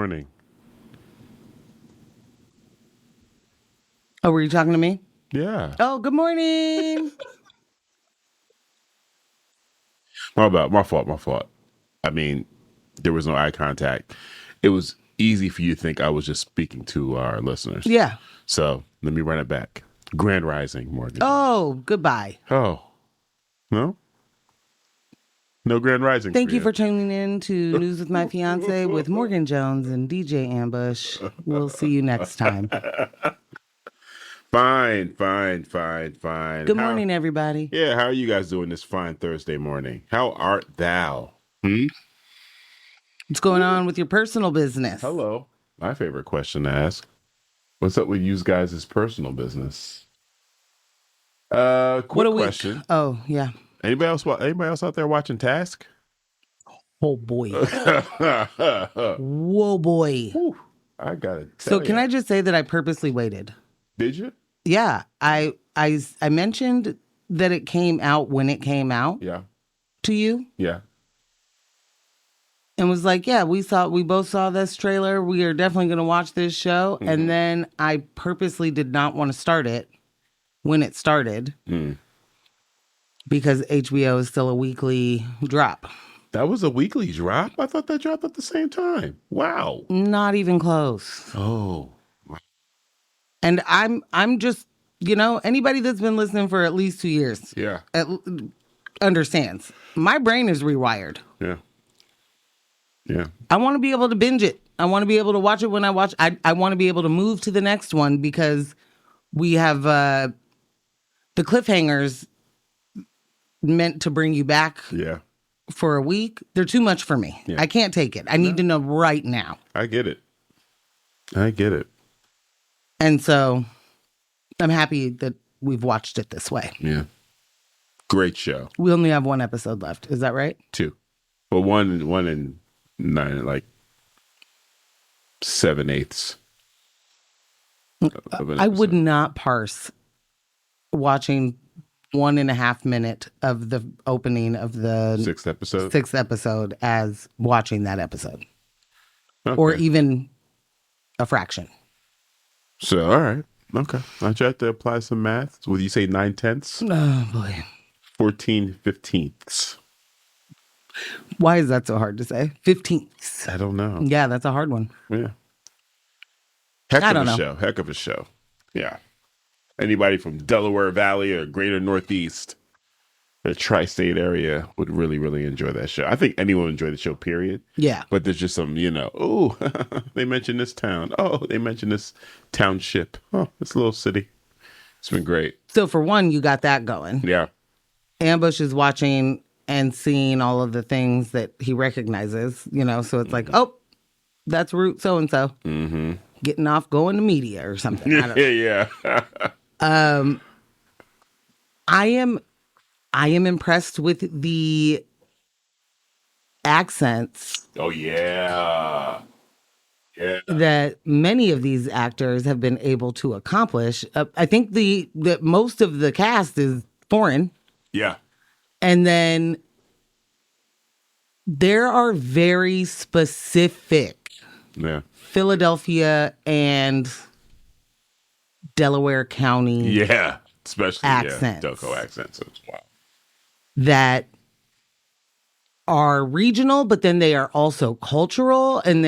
morning. Oh, were you talking to me? Yeah. Oh, good morning. My fault. I mean, there was no eye contact. It was easy for you to think I was just speaking to our listeners. Yeah. So let me run it back. Grand Rising, Morgan. Oh, goodbye. Oh, no? No Grand Rising. Thank you for tuning in to News with My Fiancé with Morgan Jones and DJ Ambush. We'll see you next time. Fine. Good morning, everybody. Yeah, how are you guys doing this fine Thursday morning? How art thou? What's going on with your personal business? Hello. My favorite question to ask. What's up with you guys' personal business? Quick question. Oh, yeah. Anybody else out there watching Task? Oh, boy. Whoa, boy. Whew, I gotta tell So can I just say that I purposely waited? Did you? Yeah. I mentioned that it came out when it came out. Yeah. To you. Yeah. And was like, yeah, we both saw this trailer. We are definitely going to watch this show. Mm-hmm. And then I purposely did not want to start it when it started because HBO is still a weekly drop. That was a weekly drop? I thought that dropped at the same time. Wow. Not even close. Oh. And I'm just, anybody that's been listening for at least 2 years understands. My brain is rewired. Yeah. Yeah. I want to be able to binge it. I want to be able to watch it when I watch. I want to be able to move to the next one because we have the cliffhangers meant to bring you back for a week. They're too much for me. Yeah. I can't take it. I need to know right now. I get it. And so I'm happy that we've watched it this way. Yeah. Great show. We only have one episode left. Is that right? 2. Well, one in 9, like 7/8. I would not parse watching 1.5 minute of the opening of the 6th episode as watching that episode. Okay. Or even a fraction. So, all right. Okay. I tried to apply some math. Would you say 9/10? Oh, boy. 14/15. Why is that so hard to say? 15ths. I don't know. Yeah, that's a hard one. Yeah. Heck of a show. Yeah. Anybody from Delaware Valley or Greater Northeast, the tri-state area would really, really enjoy that show. I think anyone would enjoy the show, period. Yeah. But there's just some, they mentioned this town. Oh, they mentioned this township. Oh, this little city. It's been great. So for one, you got that going. Yeah. Ambush is watching and seeing all of the things that he recognizes, so it's like, oh, that's Root so-and-so. Mm-hmm. Getting off going to media or something. I don't know. Yeah. I am impressed with the accents. Oh, yeah. Yeah. That many of these actors have been able to accomplish. I think that most of the cast is foreign. Yeah. And then there are very specific Philadelphia and Delaware County especially accents. Delco accents. Wow. That are regional, but then they are also cultural. And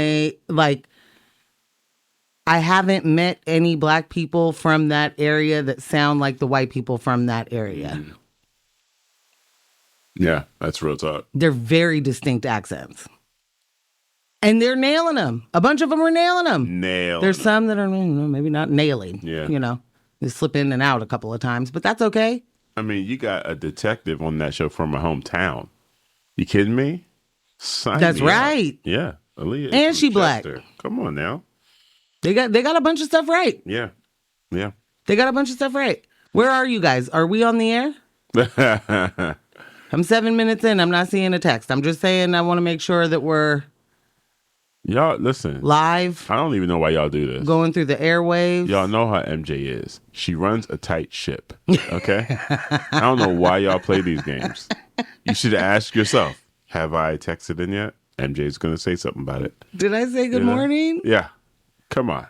I haven't met any Black people from that area that sound like the white people from that area. Mm. Yeah, that's real talk. They're very distinct accents. And they're nailing them. A bunch of them are nailing them. There's some that are maybe not nailing. Yeah. They slip in and out a couple of times, but that's okay. I mean, you got a detective on that show from my hometown. You kidding me? That's right. Up. Yeah. Aaliyah and she Black. Come on now. They got a bunch of stuff right. Yeah. Yeah. They got a bunch of stuff right. Where are you guys? Are we on the air? I'm 7 minutes in. I'm not seeing a text. I'm just saying I want to make sure that we're y'all listen live. I don't even know why y'all do this. Going through the airwaves. Y'all know how MJ is. She runs a tight ship. Okay? I don't know why y'all play these games. You should ask yourself, have I texted in yet? MJ's going to say something about it. Did I say good morning? Yeah. Come on.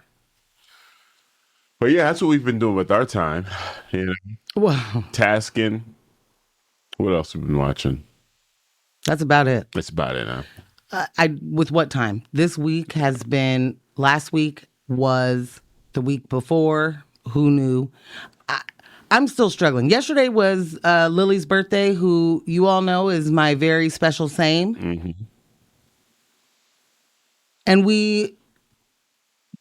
But yeah, that's what we've been doing with our time. You know, Wow. Tasking. What else have we been watching? That's about it. That's about it, huh? With what time? This week has been, last week was the week before. Who knew? I'm still struggling. Yesterday was Lily's birthday, who you all know is my very special same. Mm-hmm. And we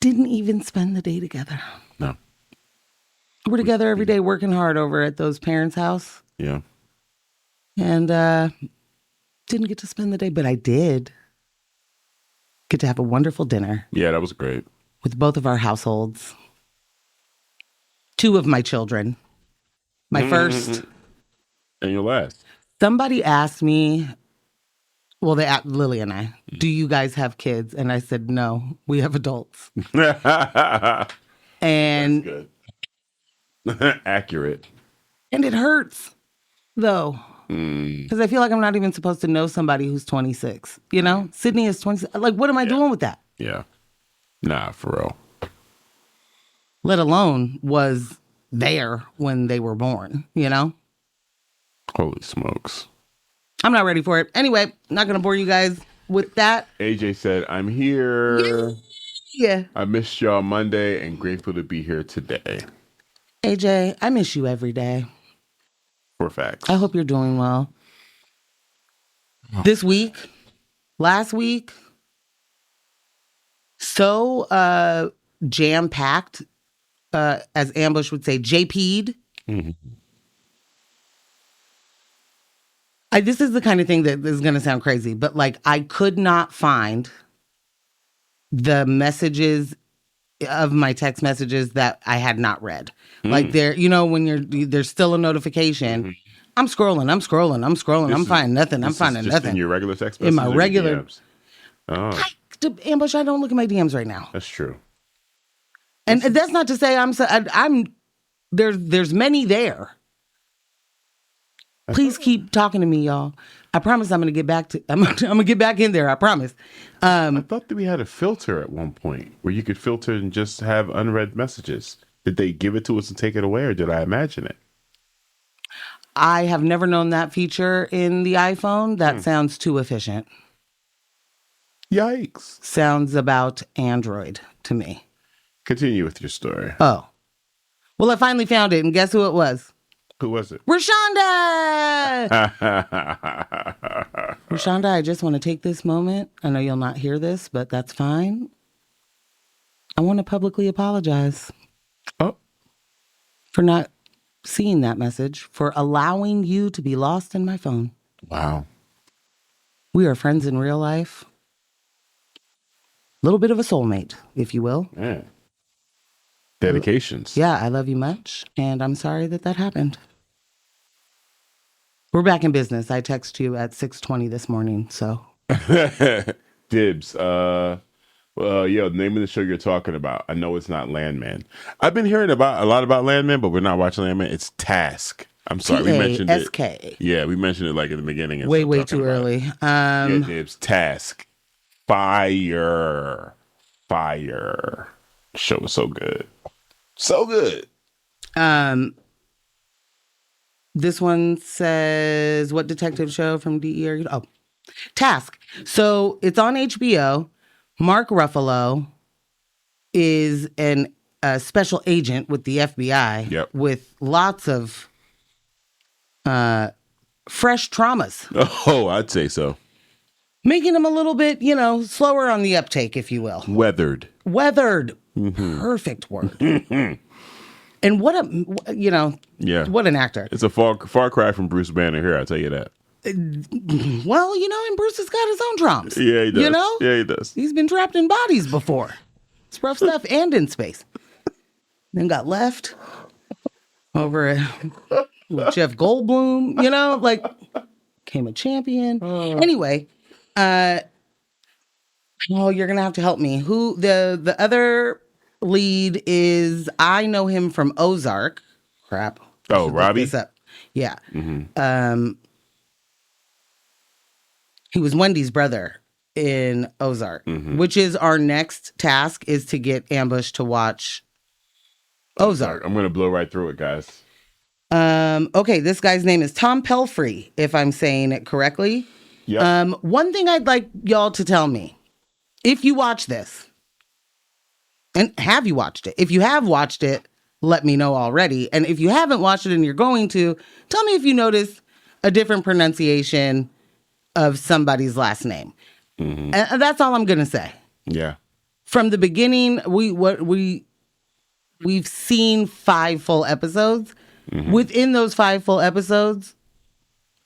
didn't even spend the day together. No. We're together every day working hard over at those parents' house. Yeah. And didn't get to spend the day, but I did get to have a wonderful dinner. Yeah, that was great. With both of our households. 2 of my children. My first. And your last. Somebody asked me, well, they asked Lily and I, do you guys have kids? And I said, no, we have adults. And that's good. Accurate. And it hurts, though. Because I feel like I'm not even supposed to know somebody who's 26. You know? Sydney is 26. Like, what am I doing with that? Yeah. Nah, for real. Let alone was there when they were born, you know? Holy smokes. I'm not ready for it. Anyway, not going to bore you guys with that. AJ said, I'm here. Yeah. I missed y'all Monday and grateful to be here today. AJ, I miss you every day. For facts. I hope you're doing well. This week, last week, so jam-packed, as Ambush would say, JP'd. Mm-hmm. This is the kind of thing that is going to sound crazy, but like I could not find the messages of my text messages that I had not read. Like there, you know, when there's still a notification. Mm-hmm. I'm scrolling. I'm finding nothing. I'm finding nothing. In your regular text messages? In my regular. DMs? Oh. Ambush, I don't look at my DMs right now. That's true. And that's not to say I'm there's many there. Please keep talking to me, y'all. I promise I'm going to get back to, I'm going to get back in there. I promise. I thought that we had a filter at one point where you could filter and just have unread messages. Did they give it to us and take it away, or did I imagine it? I have never known that feature in the iPhone. That sounds too efficient. Yikes. Sounds about Android to me. Continue with your story. Oh. Well, I finally found it, and guess who it was? Who was it? Rashonda! Rashonda, I just want to take this moment. I know you'll not hear this, but that's fine. I want to publicly apologize. Oh. For not seeing that message, for allowing you to be lost in my phone. Wow. We are friends in real life. A little bit of a soulmate, if you will. Yeah. Dedications. Yeah, I love you much, and I'm sorry that happened. We're back in business. I text you at 6:20 this morning, so. Dibs. Yo, the name of the show you're talking about. I know it's not Landman. I've been hearing a lot about Landman, but we're not watching Landman. It's Task. I'm sorry, we mentioned it. T-A-S-K. Yeah, we mentioned it like in the beginning. Way too early. Yeah, Dibs. Task. Fire. Show was so good. So good. This one says, what detective show from DE are you? Oh, Task. So it's on HBO. Mark Ruffalo is a special agent with the FBI. Yep. With lots of fresh traumas. Oh, I'd say so. Making him a little bit, slower on the uptake, if you will. Weathered. Mm-hmm. Perfect word. And what an actor. It's a far cry from Bruce Banner here, I'll tell you that. Well, and Bruce has got his own traumas. Yeah, he does. Yeah, he does. He's been trapped in bodies before. It's rough stuff and in space. Then got left over with Jeff Goldblum, became a champion. Anyway, you're going to have to help me. Who the other lead is, I know him from Ozark. Crap. Oh, Robbie? Yeah. Mm-hmm. He was Wendy's brother in Ozark, which is our next task, is to get Ambush to watch Ozark. I'm going to blow right through it, guys. Okay, this guy's name is Tom Pelfrey, if I'm saying it correctly. Yep. One thing I'd like y'all to tell me, if you watch this, and have you watched it? If you have watched it, let me know already. And if you haven't watched it and you're going to, tell me if you notice a different pronunciation of somebody's last name. And that's all I'm going to say. Yeah. From the beginning, we've seen 5 full episodes. Within those 5 full episodes,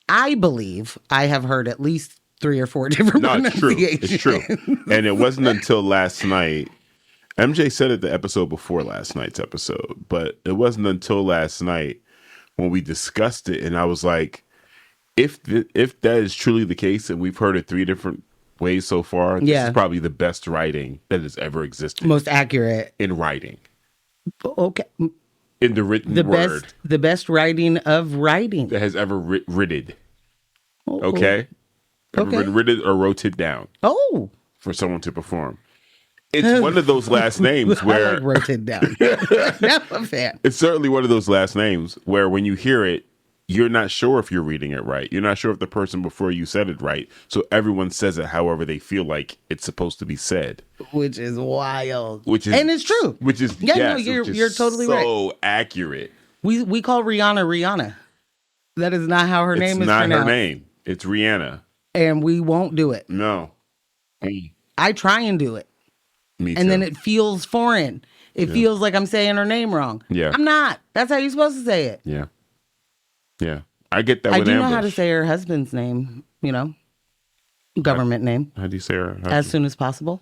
I believe I have heard at least 3 or 4 different pronunciations. It's true. And it wasn't until last night. MJ said it the episode before last night's episode, but it wasn't until last night when we discussed it, and I was like, if that is truly the case, and we've heard it 3 different ways so far, this is probably the best writing that has ever existed. Most accurate in writing. Okay. In the written word. The best writing of writing that has ever writted. Okay? Ever been written or wrote it down. Oh. For someone to perform. It's one of those last names where... I like wrote it down. Now I'm a fan. It's certainly one of those last names where when you hear it, you're not sure if you're reading it right. You're not sure if the person before you said it right. So everyone says it however they feel like it's supposed to be said. Which is wild. And it's true. Which is, you're totally right. So accurate. We call Rihanna. That is not how her name is pronounced. It's not her name. It's Rihanna. And we won't do it. No. I try and do it. Me too. And then it feels foreign. It feels like I'm saying her name wrong. Yeah. I'm not. That's how you're supposed to say it. Yeah. Yeah. I get that I with do Ambush. know how to say her husband's name, government name. How do you say her husband? As soon as possible.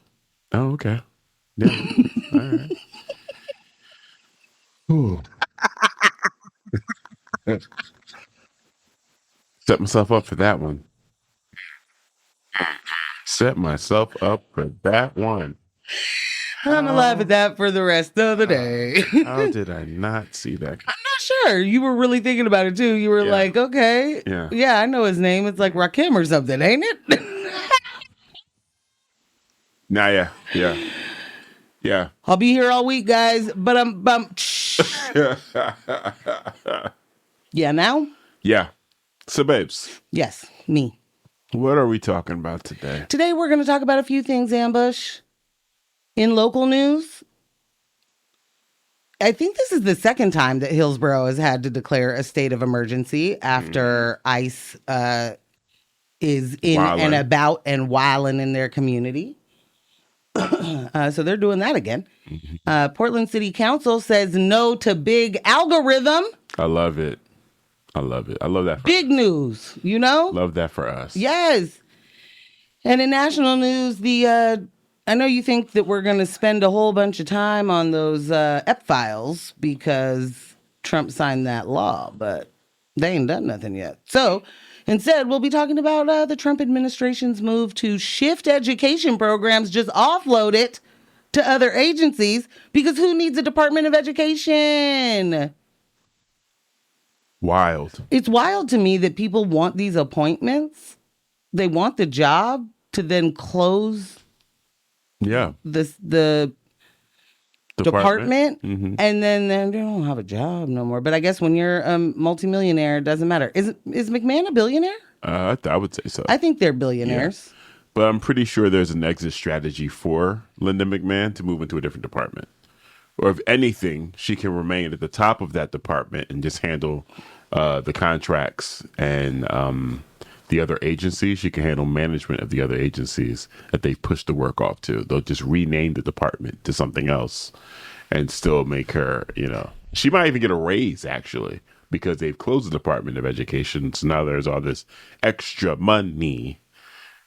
Oh, okay. Yeah. All right. Ooh. Set myself up for that one. Set myself up for that one. I'm gonna laugh at that for the rest of the day. How did I not see that? I'm not sure. You were really thinking about it too. You were like, okay. Yeah, I know his name. It's like Rakim or something, ain't it? Nah, yeah. I'll be here all week, guys. But yeah, now? Yeah. So, babes. Yes, me. What are we talking about today? Today we're going to talk about a few things, Ambush. In local news, I think this is the second time that Hillsboro has had to declare a state of emergency after ICE is in and about and wilding in their community. So they're doing that again. Portland City Council says no to big algorithm. I love it. I love that. Big news, Love that for us. Yes. And in national news, I know you think that we're going to spend a whole bunch of time on those Ep files because Trump signed that law, but they ain't done nothing yet. So instead, we'll be talking about the Trump administration's move to shift education programs, just offload it to other agencies, because who needs a Department of Education? Wild. It's wild to me that people want these appointments. They want the job to then close the department. And then they don't have a job no more. But I guess when you're a multimillionaire, it doesn't matter. Is McMahon a billionaire? I would say so. I think they're billionaires. Yeah. But I'm pretty sure there's an exit strategy for Linda McMahon to move into a different department. Or if anything, she can remain at the top of that department and just handle the contracts and the other agencies. She can handle management of the other agencies that they push the work off to. They'll just rename the department to something else and still make her, she might even get a raise, actually, because they've closed the Department of Education. So now there's all this extra money.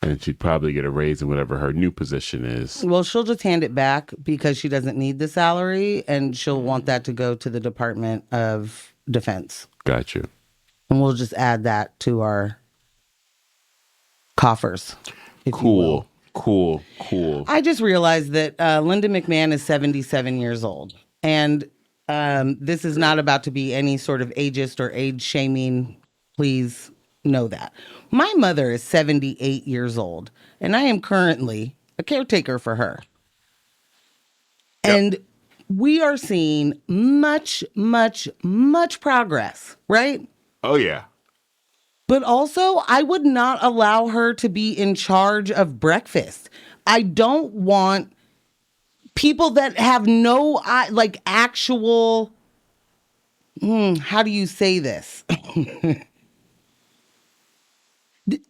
And she'd probably get a raise in whatever her new position is. Well, she'll just hand it back because she doesn't need the salary, and she'll want that to go to the Department of Defense. Got you. And we'll just add that to our coffers. Cool. I just realized that Linda McMahon is 77 years old. And this is not about to be any sort of ageist or age shaming. Please know that. My mother is 78 years old, and I am currently a caretaker for her. Yep. And we are seeing much, much, much progress, right? Oh, yeah. But also, I would not allow her to be in charge of breakfast. I don't want people that have no, like, actual, how do you say this?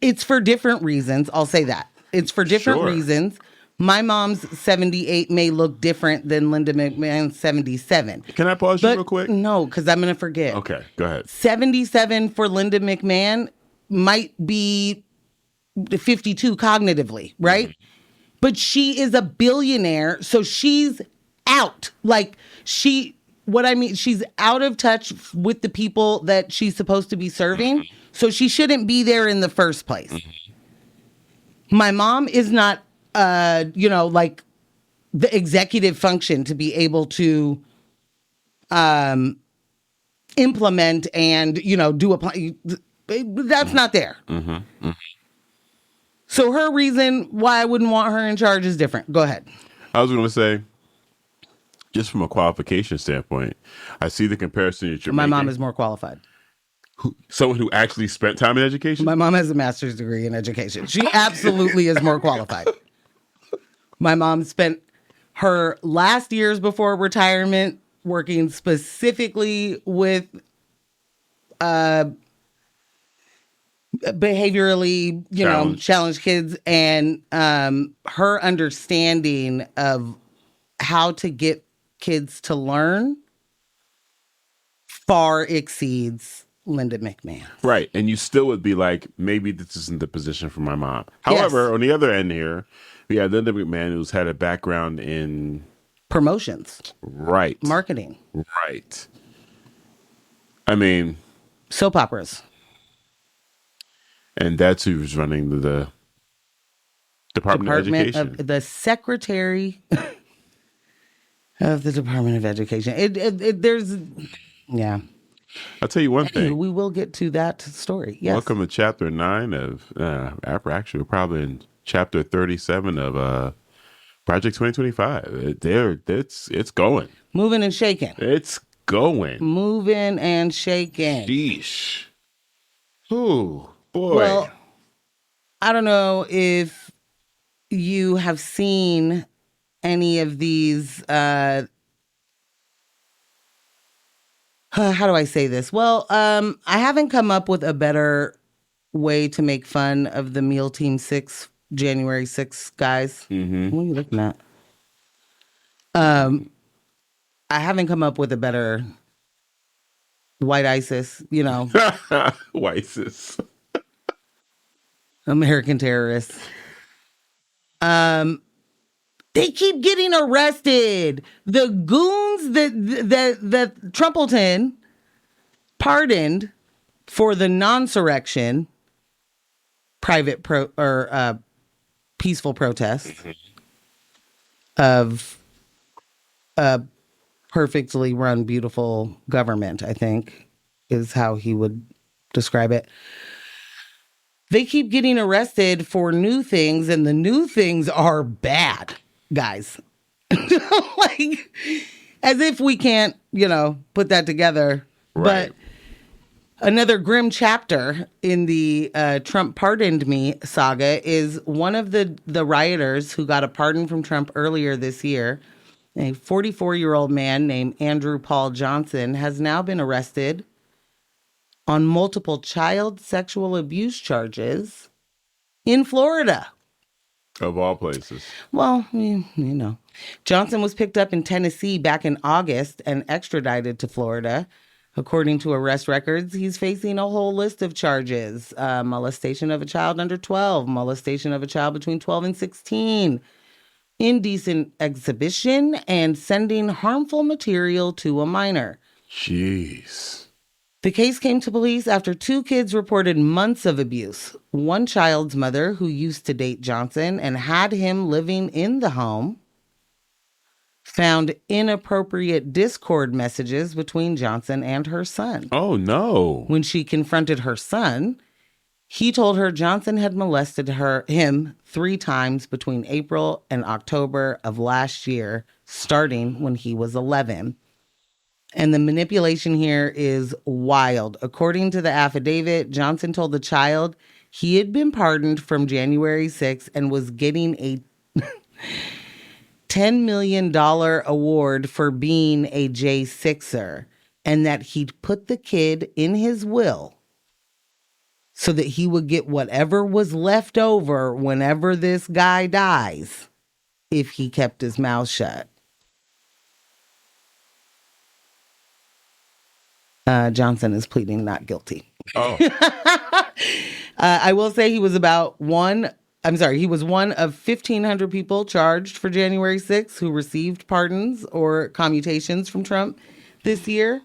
It's for different reasons. I'll say that. It's for different reasons. My mom's 78 may look different than Linda McMahon's 77. Can I pause you real quick? No, because I'm going to forget. Okay, go ahead. 77 for Linda McMahon might be 52 cognitively, right? Mm-hmm. But she is a billionaire, so she's out. Like, she's out of touch with the people that she's supposed to be serving, so she shouldn't be there in the first place. Mm-hmm. My mom is not, like the executive function to be able to implement and, do a plan. That's not there. Mm-hmm. Mm-hmm. So her reason why I wouldn't want her in charge is different. Go ahead. I was going to say, just from a qualification standpoint, I see the comparison that you're making. My mom is more qualified. Someone who actually spent time in education? My mom has a master's degree in education. She absolutely is more qualified. My mom spent her last years before retirement working specifically with behaviorally, challenged kids, and her understanding of how to get kids to learn far exceeds Linda McMahon. Right. And you still would be like, maybe this isn't the position for my mom. However, on the other end here, we had Linda McMahon, who's had a background in promotions. Right. Marketing. Right. I mean, soap operas. And that's who's running the Department of Education. The Secretary of the Department of Education. Yeah. I'll tell you one thing. We will get to that story. Yes. Welcome to Chapter 9 of, actually, we're probably in Chapter 37 of Project 2025. It's going. Moving and shaking. It's going. Moving and shaking. Sheesh. Ooh. Boy. Well, I don't know if you have seen any of these. How do I say this? Well, I haven't come up with a better way to make fun of the Meal Team 6, January 6th guys. Mm-hmm. What are you looking at? I haven't come up with a better white ISIS, White ISIS. American terrorists. They keep getting arrested. The goons that Trumpleton pardoned for the non-surrection, peaceful protest of a perfectly run, beautiful government, I think, is how he would describe it. They keep getting arrested for new things, and the new things are bad, guys. Like, as if we can't, put that together. Right. But another grim chapter in the Trump pardoned me saga is one of the rioters who got a pardon from Trump earlier this year, a 44-year-old man named Andrew Paul Johnson, has now been arrested on multiple child sexual abuse charges in Florida. Of all places. Well, Johnson was picked up in Tennessee back in August and extradited to Florida. According to arrest records, he's facing a whole list of charges. Molestation of a child under 12, molestation of a child between 12 and 16, indecent exhibition, and sending harmful material to a minor. Jeez. The case came to police after two kids reported months of abuse. One child's mother, who used to date Johnson and had him living in the home, found inappropriate Discord messages between Johnson and her son. Oh, no. When she confronted her son, He told her Johnson had molested him 3 times between April and October of last year, starting when he was 11. And the manipulation here is wild. According to the affidavit, Johnson told the child he had been pardoned from January 6th and was getting a $10 million award for being a J6er, and that he'd put the kid in his will so that he would get whatever was left over whenever this guy dies if he kept his mouth shut. Johnson is pleading not guilty. Oh. I will say he was one of 1,500 people charged for January 6th who received pardons or commutations from Trump this year.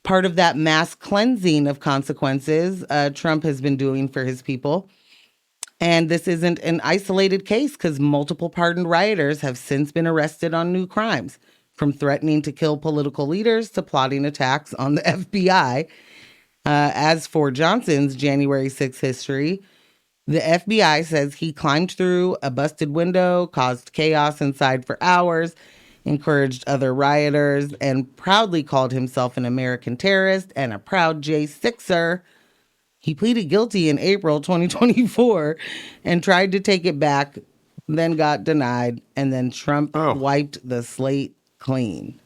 Part of that mass cleansing of consequences Trump has been doing for his people. And this isn't an isolated case because multiple pardoned rioters have since been arrested on new crimes, from threatening to kill political leaders to plotting attacks on the FBI. As for Johnson's January 6th history, the FBI says he climbed through a busted window, caused chaos inside for hours, encouraged other rioters, and proudly called himself an American terrorist and a proud J6er. He pleaded guilty in April 2024 and tried to take it back, then got denied, and then Trump wiped the slate clean.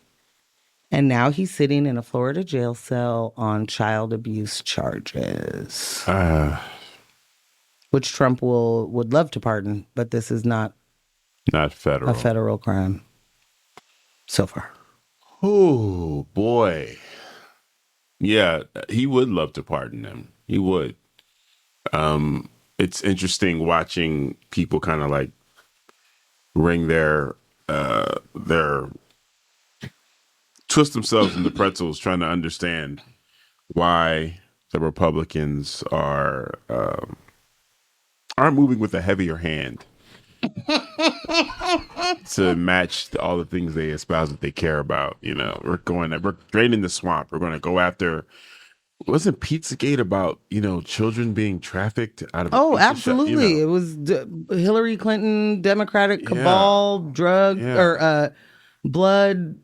And now he's sitting in a Florida jail cell on child abuse charges. Which Trump would love to pardon, but this is not federal. A federal crime so far. Oh, boy. Yeah, he would love to pardon him. He would. It's interesting watching people kind of like wring their twist themselves into pretzels trying to understand why the Republicans aren't moving with a heavier hand to match all the things they espouse that they care about. You know, we're draining the swamp. We're going to go after. Wasn't Pizzagate about, children being trafficked out of? Oh, absolutely! It was Hillary Clinton, Democratic cabal, drug or blood,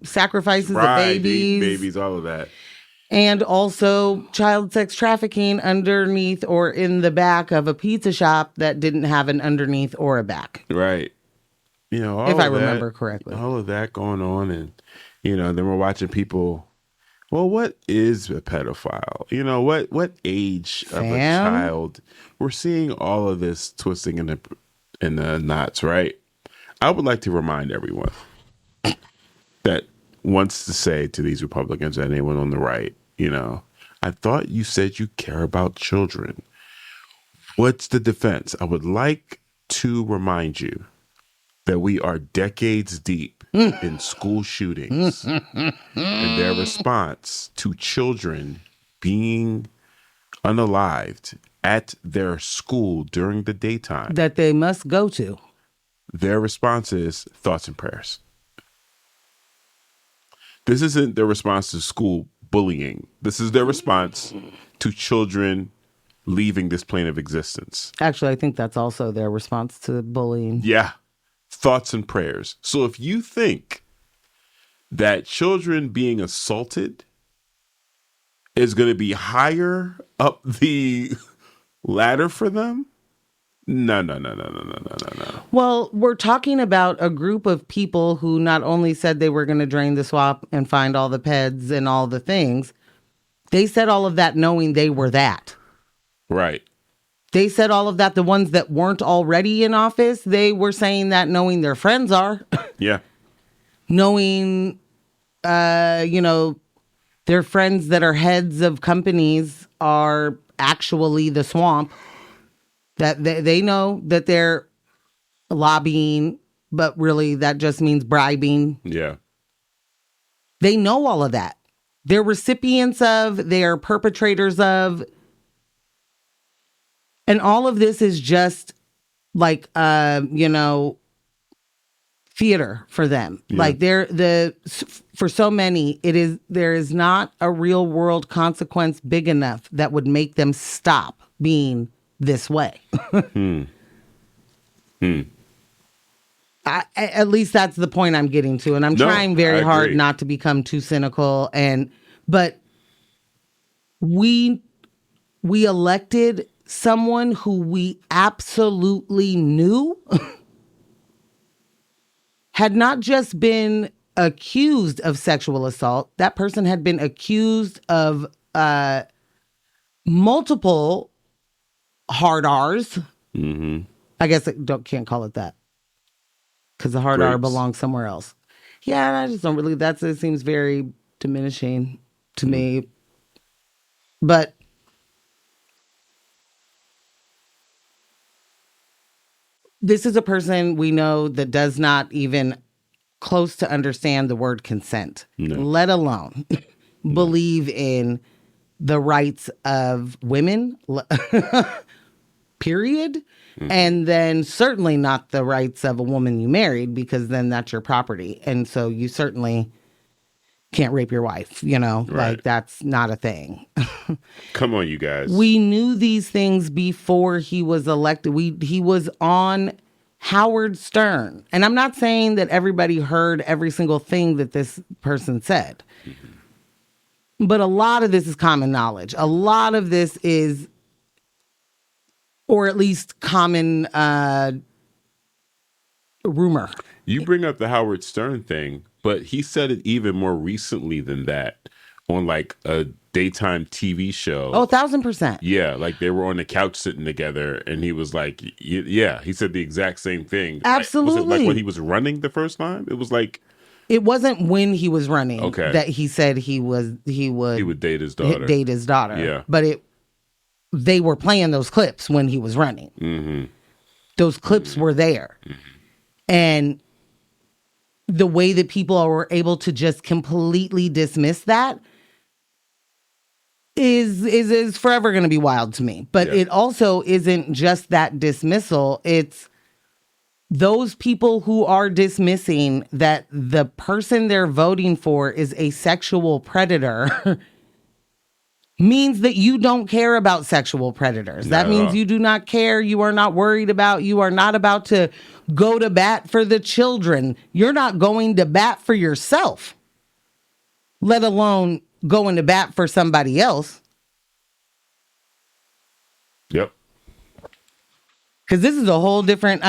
sacrifices of babies, all of that. And also child sex trafficking underneath or in the back of a pizza shop that didn't have an underneath or a back. Right. If I remember correctly. All of that going on. And, then we're watching people. Well, what is a pedophile? What age of a child? We're seeing all of this twisting in the knots, right? I would like to remind everyone that wants to say to these Republicans and anyone on the right, I thought you said you care about children. What's the defense? I would like to remind you that we are decades deep in school shootings and their response to children being unalived at their school during the daytime. That they must go to. Their response is thoughts and prayers. This isn't their response to school bullying. This is their response to children leaving this plane of existence. Actually, I think that's also their response to bullying. Yeah. Thoughts and prayers. So if you think that children being assaulted is going to be higher up the ladder for them, no. Well, we're talking about a group of people who not only said they were going to drain the swamp and find all the peds and all the things, they said all of that knowing they were that. Right. They said all of that. The ones that weren't already in office, they were saying that knowing their friends are. Yeah. Knowing, their friends that are heads of companies are actually the swamp. That they know that they're lobbying, but really that just means bribing. Yeah. They know all of that. They're recipients of, they're perpetrators of. And all of this is just like, theater for them. Like for so many, there is not a real world consequence big enough that would make them stop being this way. At least that's the point I'm getting to, and I'm trying very hard not to become too cynical. But we elected someone who we absolutely knew had not just been accused of sexual assault. That person had been accused of multiple hard R's. Mm-hmm. I guess can't call it that because the hard R belongs somewhere else. Yeah, I just don't really. It seems very diminishing to me. But this is a person we know that does not even close to understand the word consent, let alone believe in the rights of women, period. Mm-hmm. And then certainly not the rights of a woman you married, because then that's your property. And so you certainly can't rape your wife, like that's not a thing. Come on, you guys. We knew these things before he was elected. He was on Howard Stern. And I'm not saying that everybody heard every single thing that this person said. Mm-hmm. But a lot of this is common knowledge. A lot of this is, or at least common rumor. You bring up the Howard Stern thing, but he said it even more recently than that on like a daytime TV show. Oh, 1,000%. Yeah, like they were on the couch sitting together, and he was like, yeah, he said the exact same thing. Absolutely. Was it like when he was running the first time? It was like... It wasn't when he was running that he said he would date his daughter. Yeah. But they were playing those clips when he was running. Mm-hmm. Those clips were there. Mm-hmm. And the way that people were able to just completely dismiss that is forever going to be wild to me. But it also isn't just that dismissal. It's those people who are dismissing that the person they're voting for is a sexual predator means that you don't care about sexual predators. That means you do not care. You are not worried about, you are not about to go to bat for the children. You're not going to bat for yourself, let alone going to bat for somebody else. Yep. Because this is a whole different,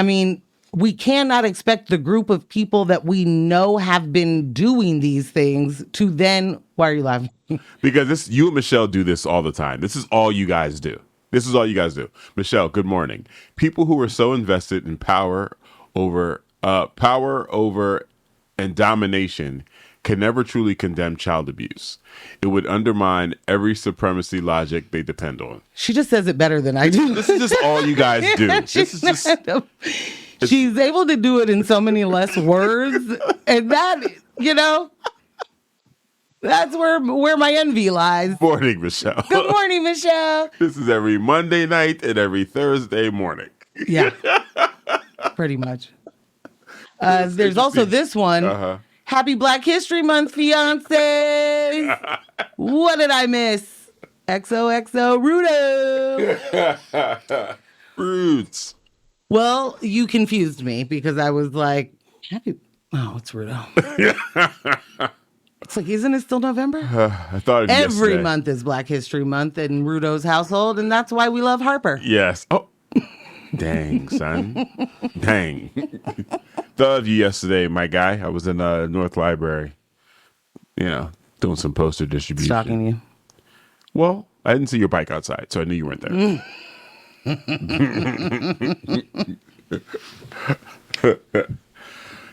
we cannot expect the group of people that we know have been doing these things to then... Why are you laughing? Because you and Michelle do this all the time. This is all you guys do. Michelle, good morning. People who are so invested in power over and domination can never truly condemn child abuse. It would undermine every supremacy logic they depend on. She just says it better than I do. This is just all you guys do. She's able to do it in so many less words. And that, that's where my envy lies. Morning, Michelle. Good morning, Michelle. This is every Monday night and every Thursday morning. Yeah, pretty much. There's also this one. Uh-huh. Happy Black History Month, fiancé. What did I miss? XOXO Rudo. Roots. Well, you confused me because I was like, it's Rudo. It's like, isn't it still November? I thought every month is Black History Month in Rudo's household, and that's why we love Harper. Yes. Oh, dang, son. Dang. Thought of you yesterday, my guy. I was in North Library, doing some poster distribution. Stalking you. Well, I didn't see your bike outside, so I knew you weren't there.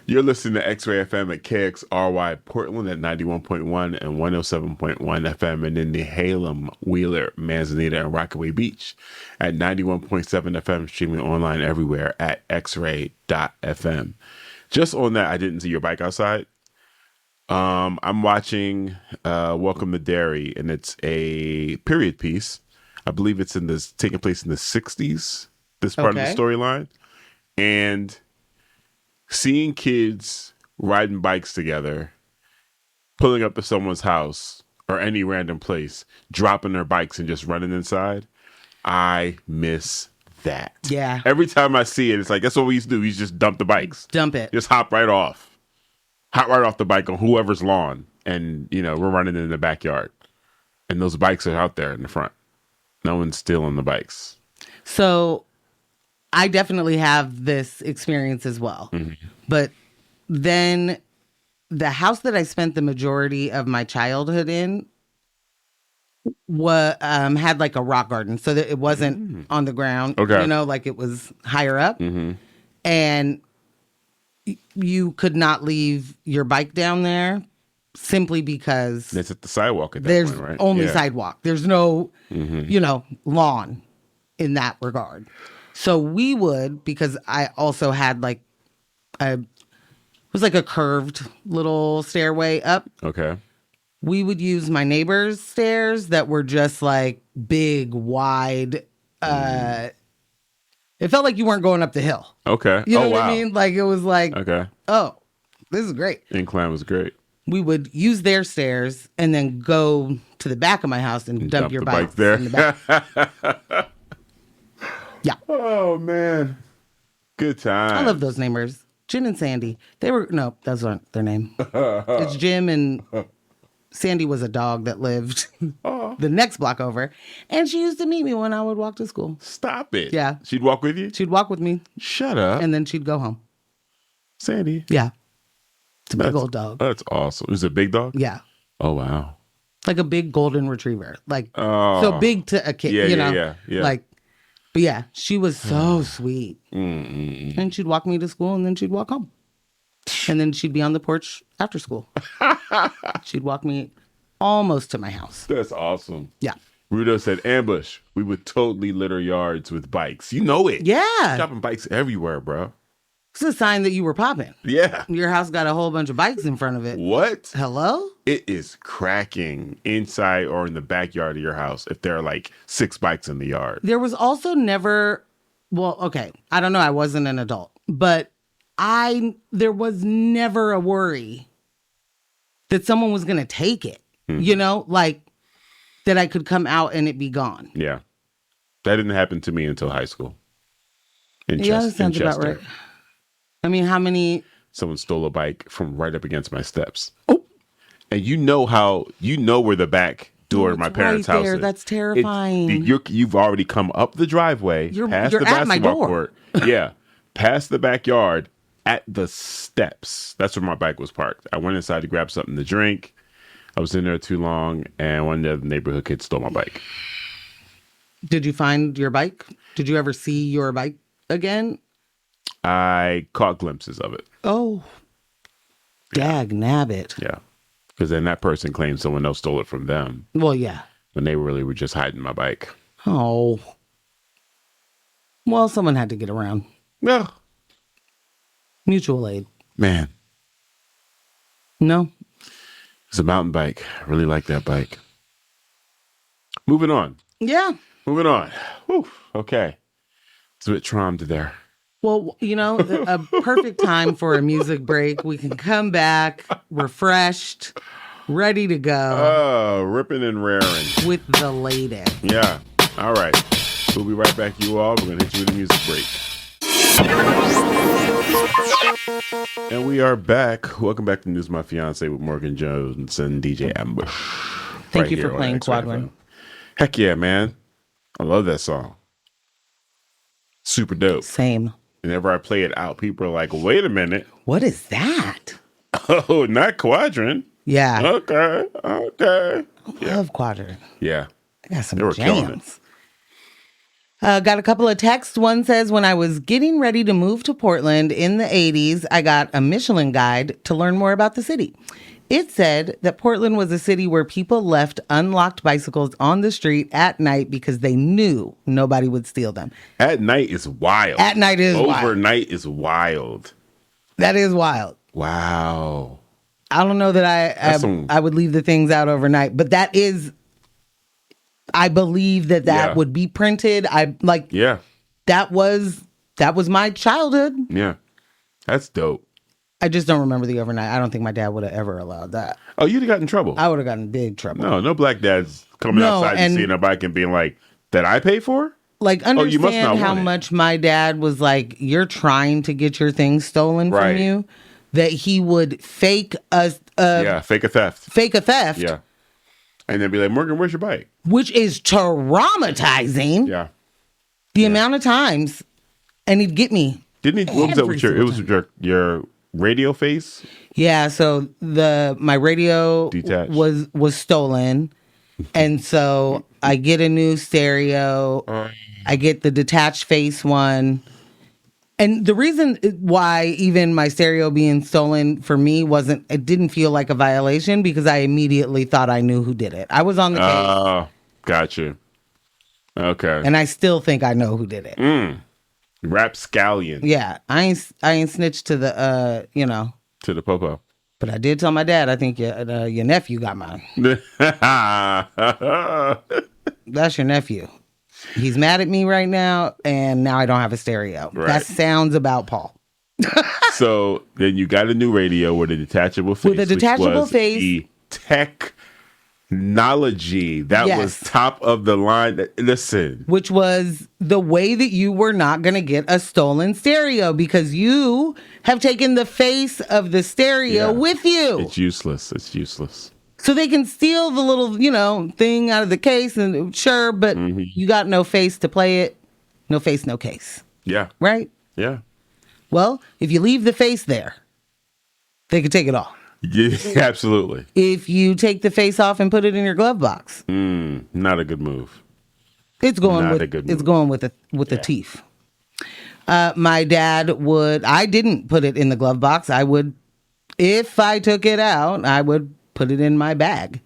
You're listening to X-Ray FM at KXRY Portland at 91.1 and 107.1 FM, and in the Halem, Wheeler, Manzanita, and Rockaway Beach at 91.7 FM, streaming online everywhere at xray.fm. Just on that, I didn't see your bike outside. I'm watching Welcome to Derry, and it's a period piece. I believe it's taking place in the 60s, this part of the storyline. And seeing kids riding bikes together, pulling up to someone's house or any random place, dropping their bikes and just running inside. I miss that. Yeah. Every time I see it, it's like, that's what we used to do. We used to just dump the bikes. Dump it. Just hop right off. Hop right off the bike on whoever's lawn. And, we're running in the backyard. And those bikes are out there in the front. No one's stealing the bikes. So I definitely have this experience as well. Mm-hmm. But then the house that I spent the majority of my childhood in had like a rock garden, so that it wasn't on the ground. Okay. Like it was higher up. Mm-hmm. And you could not leave your bike down there simply because it's at the sidewalk at that there's point, right? only sidewalk. There's no, lawn in that regard. So we would, because I also had like it was like a curved little stairway up. Okay. We would use my neighbor's stairs that were just like big, wide. It felt like you weren't going up the hill. Okay. You know what I mean? Like it was like, okay. Oh, this is great. Incline was great. We would use their stairs and then go to the back of my house and dump your bikes there. in the back. Yeah. Oh man, good time. I love those neighbors, Jim and Sandy. Those aren't their name. It's Jim, and Sandy was a dog that lived the next block over, and she used to meet me when I would walk to school. Stop it. Yeah. She'd walk with you? She'd walk with me. Shut up. And then she'd go home. Sandy. Yeah. It's a big old dog. That's awesome. It was a big dog? Yeah. Oh, wow. Like a big golden retriever. Like, so big to a kid, Yeah. Like, but yeah, she was so sweet. Mm-mm. And she'd walk me to school and then she'd walk home. And then she'd be on the porch after school. She'd walk me almost to my house. That's awesome. Yeah. Rudo said, ambush. We would totally litter yards with bikes. You know it. Yeah. Dropping bikes everywhere, bro. It's a sign that you were popping. Yeah. Your house got a whole bunch of bikes in front of it. What? Hello? It is cracking inside or in the backyard of your house if there are like 6 bikes in the yard. There was also never, I don't know. I wasn't an adult, but there was never a worry that someone was going to take it, like that I could come out and it be gone. Yeah. That didn't happen to me until high school. That sounds about right. I mean, how many? Someone stole a bike from right up against my steps. Oh. And you know where the back door of my parents' house is. That's terrifying. You've already come up the driveway, past the basketball court. Yeah. Past the backyard at the steps. That's where my bike was parked. I went inside to grab something to drink. I was in there too long, and one of the neighborhood kids stole my bike. Did you find your bike? Did you ever see your bike again? I caught glimpses of it. Oh, dag nabbit. Yeah. Because then that person claimed someone else stole it from them. Well, yeah. When they really were just hiding my bike. Oh. Well, someone had to get around. Yeah. Mutual aid. Man. No. It's a mountain bike. I really like that bike. Moving on. Yeah. Moving on. Whew. Okay. It's a bit traumed there. Well, a perfect time for a music break. We can come back refreshed, ready to go. Oh, ripping and raring. With the latest. Yeah. All right. We'll be right back, you all. We're going to hit you with a music break. And we are back. Welcome back to News My Fiancé with Morgan Jones and DJ Ambush. Thank you for playing Quadron. Heck yeah, man. I love that song. Super dope. Same. Whenever I play it out, people are like, wait a minute. What is that? Oh, not Quadron. Yeah. Okay. I love Quadron. Yeah. I got some jams. Got a couple of texts. One says, when I was getting ready to move to Portland in the 80s, I got a Michelin guide to learn more about the city. It said that Portland was a city where people left unlocked bicycles on the street at night because they knew nobody would steal them. At night is wild. At night is wild. Overnight is wild. That is wild. Wow. I don't know that I would leave the things out overnight, but that is, I believe that would be printed. Yeah. That was my childhood. Yeah. That's dope. I just don't remember the overnight. I don't think my dad would have ever allowed that. Oh, you'd have got in trouble. I would have gotten in big trouble. No black dads coming outside and seeing a bike and being like, that I pay for? Like, understand how much my dad was like, you're trying to get your things stolen from you, that he would fake a theft. Yeah. And then be like, Morgan, where's your bike? Which is traumatizing. Yeah. The amount of times. And he'd get me. Didn't he? What was that with your radio face? Yeah, so my radio was stolen. And so I get a new stereo. I get the detached face one. And the reason why even my stereo being stolen for me it didn't feel like a violation, because I immediately thought I knew who did it. I was on the case. Oh, gotcha. Okay. And I still think I know who did it. Rapscallion. Yeah, I ain't snitched to the to the popo. But I did tell my dad, I think your nephew got mine. That's your nephew. He's mad at me right now, and now I don't have a stereo. Right. That sounds about Paul. So then you got a new radio with a detachable face. With a detachable face. Technology. That was top of the line. Listen. Which was the way that you were not going to get a stolen stereo, because you have taken the face of the stereo with you. It's useless. So they can steal the little, thing out of the case, and sure, but you got no face to play it. No face, no case. Yeah. Right? Yeah. Well, if you leave the face there, they could take it off. Yeah, absolutely. If you take the face off and put it in your glove box, not a good move. It's going with the teeth. My dad would. I didn't put it in the glove box. I would, if I took it out, I would put it in my bag,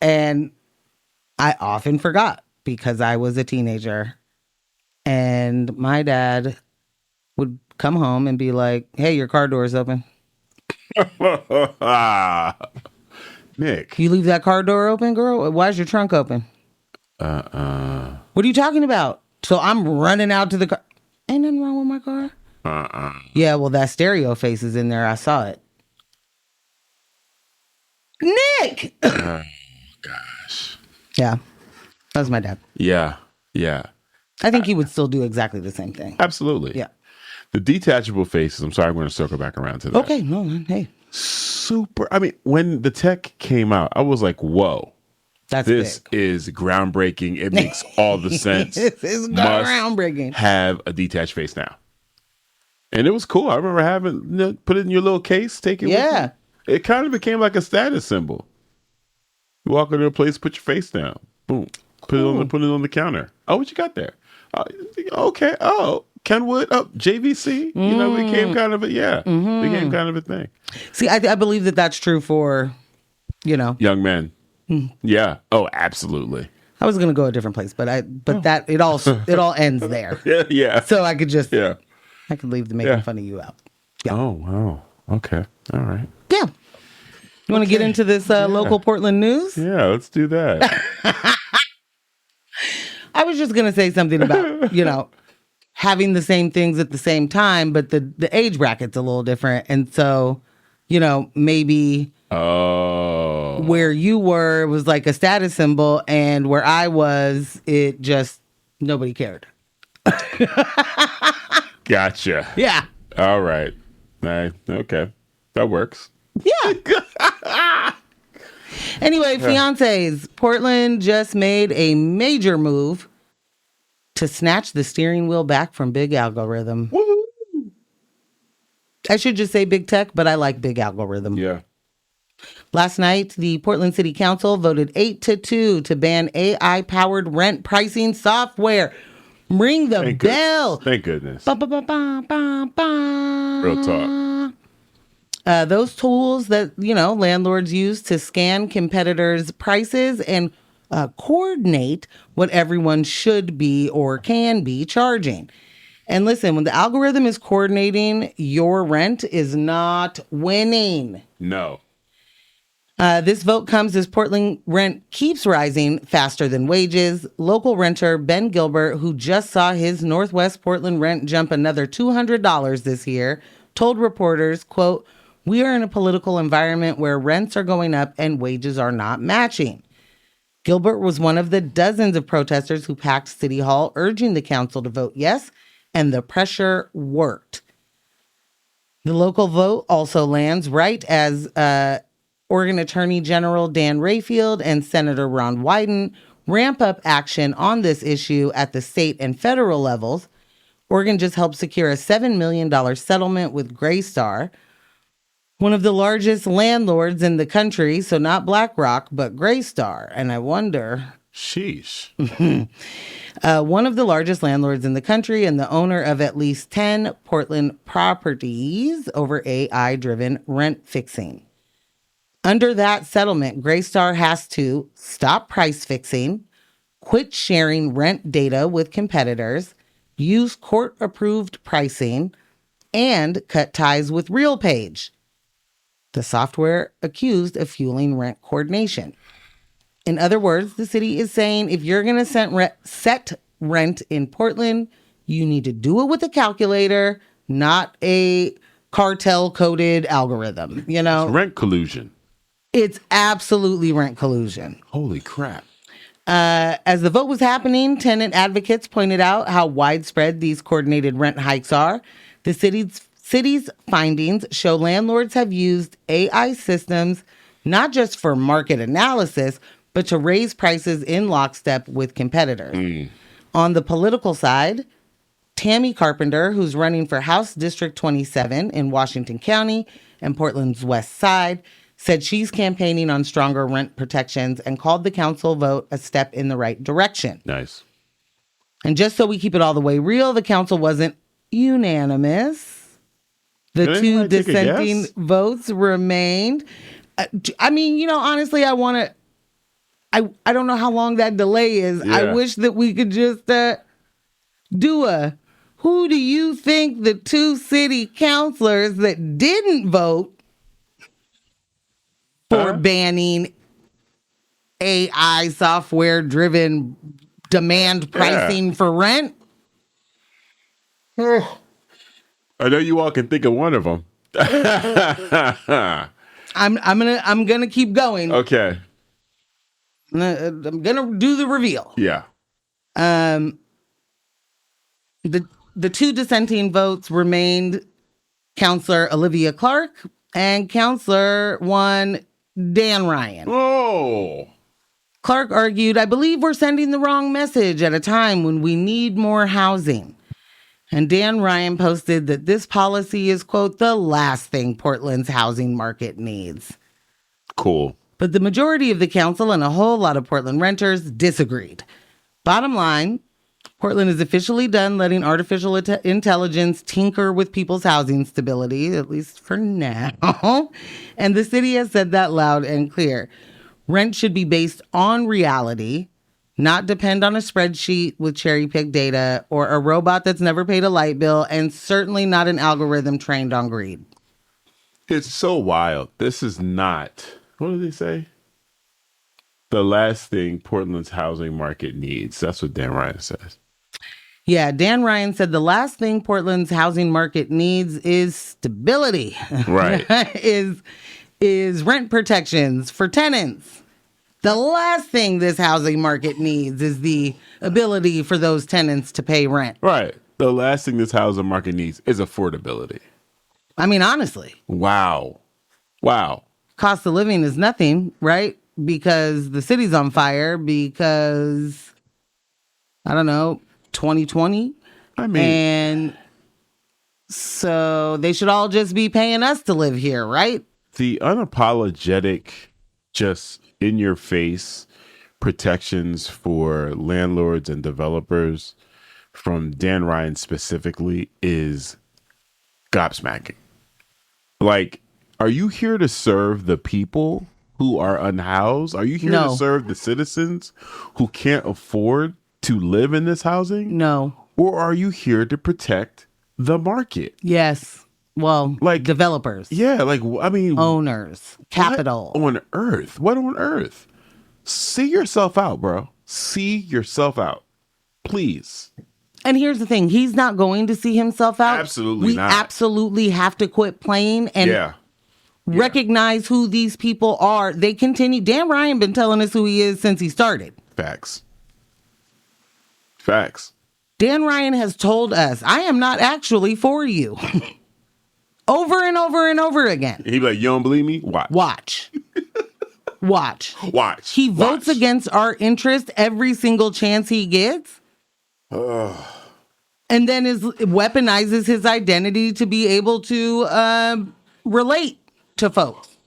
and I often forgot because I was a teenager, and my dad would come home and be like, "Hey, your car door is open." Nick, you leave that car door open, girl? Why is your trunk open? What are you talking about? So I'm running out to the car. Ain't nothing wrong with my car. Yeah, well, that stereo face is in there. I saw it. Nick. Oh gosh. Yeah, that was my dad. Yeah. I think he would still do exactly the same thing. Absolutely. Yeah. The detachable faces, I'm sorry, I'm going to circle back around to that. Okay, no, hey. Super. I mean, when the tech came out, I was like, whoa. This is groundbreaking. It makes all the sense. This is groundbreaking. Have a detached face now. And it was cool. I remember having, put it in your little case, take it with you. It kind of became like a status symbol. You walk into a place, put your face down. Boom. Put it on the counter. Oh, what you got there? Okay. Oh, Kenwood, JVC, became kind of became kind of a thing. See, I believe that that's true for, young men. Yeah. Oh, absolutely. I was going to go a different place, but that it all ends there. Yeah. So I could just, I could leave the making fun of you out. Yeah. Oh, wow. Okay. All right. Yeah. You want to get into this local Portland news? Yeah, let's do that. I was just going to say something about, having the same things at the same time, but the age bracket's a little different. And so, maybe where you were, it was like a status symbol, and where I was, it just, nobody cared. Gotcha. Yeah. All right. Okay. That works. Yeah. Anyway, Fiancés. Portland just made a major move to snatch the steering wheel back from Big Algorithm. Woo-hoo. I should just say Big Tech, but I like Big Algorithm. Yeah. Last night, the Portland City Council voted 8-2 to ban AI-powered rent pricing software. Ring the bell. Thank goodness. Ba, ba, ba, ba, ba, ba. Real talk. Those tools that, landlords use to scan competitors' prices and coordinate what everyone should be or can be charging. And listen, when the algorithm is coordinating, your rent is not winning. No. This vote comes as Portland rent keeps rising faster than wages. Local renter Ben Gilbert, who just saw his Northwest Portland rent jump another $200 this year, told reporters, quote, "We are in a political environment where rents are going up and wages are not matching." Gilbert was one of the dozens of protesters who packed City Hall, urging the council to vote yes, and the pressure worked. The local vote also lands right as Oregon Attorney General Dan Rayfield and Senator Ron Wyden ramp up action on this issue at the state and federal levels. Oregon just helped secure a $7 million settlement with Greystar, one of the largest landlords in the country, so not BlackRock, but Greystar. And I wonder... Sheesh. One of the largest landlords in the country and the owner of at least 10 Portland properties over AI-driven rent fixing. Under that settlement, Greystar has to stop price fixing, quit sharing rent data with competitors, use court-approved pricing, and cut ties with RealPage, the software accused of fueling rent coordination. In other words, the city is saying if you're going to set rent in Portland, you need to do it with a calculator, not a cartel-coded algorithm, you know? It's rent collusion. It's absolutely rent collusion. Holy crap. As the vote was happening, tenant advocates pointed out how widespread these coordinated rent hikes are. The city's findings show landlords have used AI systems not just for market analysis, but to raise prices in lockstep with competitors. On the political side, Tammy Carpenter, who's running for House District 27 in Washington County and Portland's West Side, said she's campaigning on stronger rent protections and called the council vote a step in the right direction. Nice. And just so we keep it all the way real, the council wasn't unanimous. The two dissenting votes remained. I mean, you know, honestly, I don't know how long that delay is. Yeah. I wish that we could just do who do you think the two city councilors that didn't vote for banning AI software-driven demand pricing for rent? I know you all can think of one of them. I'm gonna keep going. Okay. I'm gonna do the reveal. Yeah. The two dissenting votes remained Counselor Olivia Clark and Counselor 1 Dan Ryan. Oh. Clark argued, "I believe we're sending the wrong message at a time when we need more housing." And Dan Ryan posted that this policy is, quote, "the last thing Portland's housing market needs." Cool. But the majority of the council and a whole lot of Portland renters disagreed. Bottom line, Portland is officially done letting artificial intelligence tinker with people's housing stability, at least for now. And the city has said that loud and clear. Rent should be based on reality, not depend on a spreadsheet with cherry-picked data or a robot that's never paid a light bill, and certainly not an algorithm trained on greed. It's so wild. This is not, what do they say? The last thing Portland's housing market needs. That's what Dan Ryan says. Yeah, Dan Ryan said the last thing Portland's housing market needs is stability. Right. is rent protections for tenants. The last thing this housing market needs is the ability for those tenants to pay rent. Right. The last thing this housing market needs is affordability. I mean, honestly. Wow. Cost of living is nothing, right? Because the city's on fire because, I don't know, 2020. I mean. And so they should all just be paying us to live here, right? The unapologetic, just in your face protections for landlords and developers from Dan Ryan specifically is gobsmacking. Like, are you here to serve the people who are unhoused? Are you here to serve the citizens who can't afford to live in this housing? No. Or are you here to protect the market? Yes. Well, like developers. Yeah, like, I mean, owners, capital. What on earth? See yourself out, bro. See yourself out. Please. And here's the thing. He's not going to see himself out. Absolutely not. We absolutely have to quit playing and recognize who these people are. They continue. Dan Ryan been telling us who he is since he started. Facts. Dan Ryan has told us, I am not actually for you. Over and over and over again. He'd be like, you don't believe me? Watch. He votes Watch. against our interest every single chance he gets. And then weaponizes his identity to be able to relate to folks.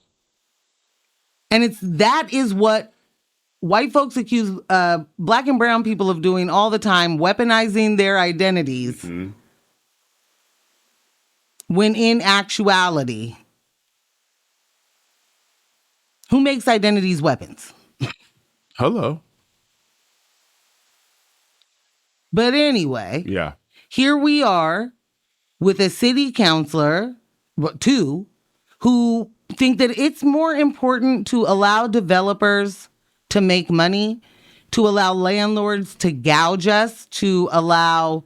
And that is what white folks accuse black and brown people of doing all the time, weaponizing their identities. Mm-hmm. When in actuality, who makes identities weapons? Hello. But anyway, here we are with a city councilor, two, who think that it's more important to allow developers to make money, to allow landlords to gouge us, to allow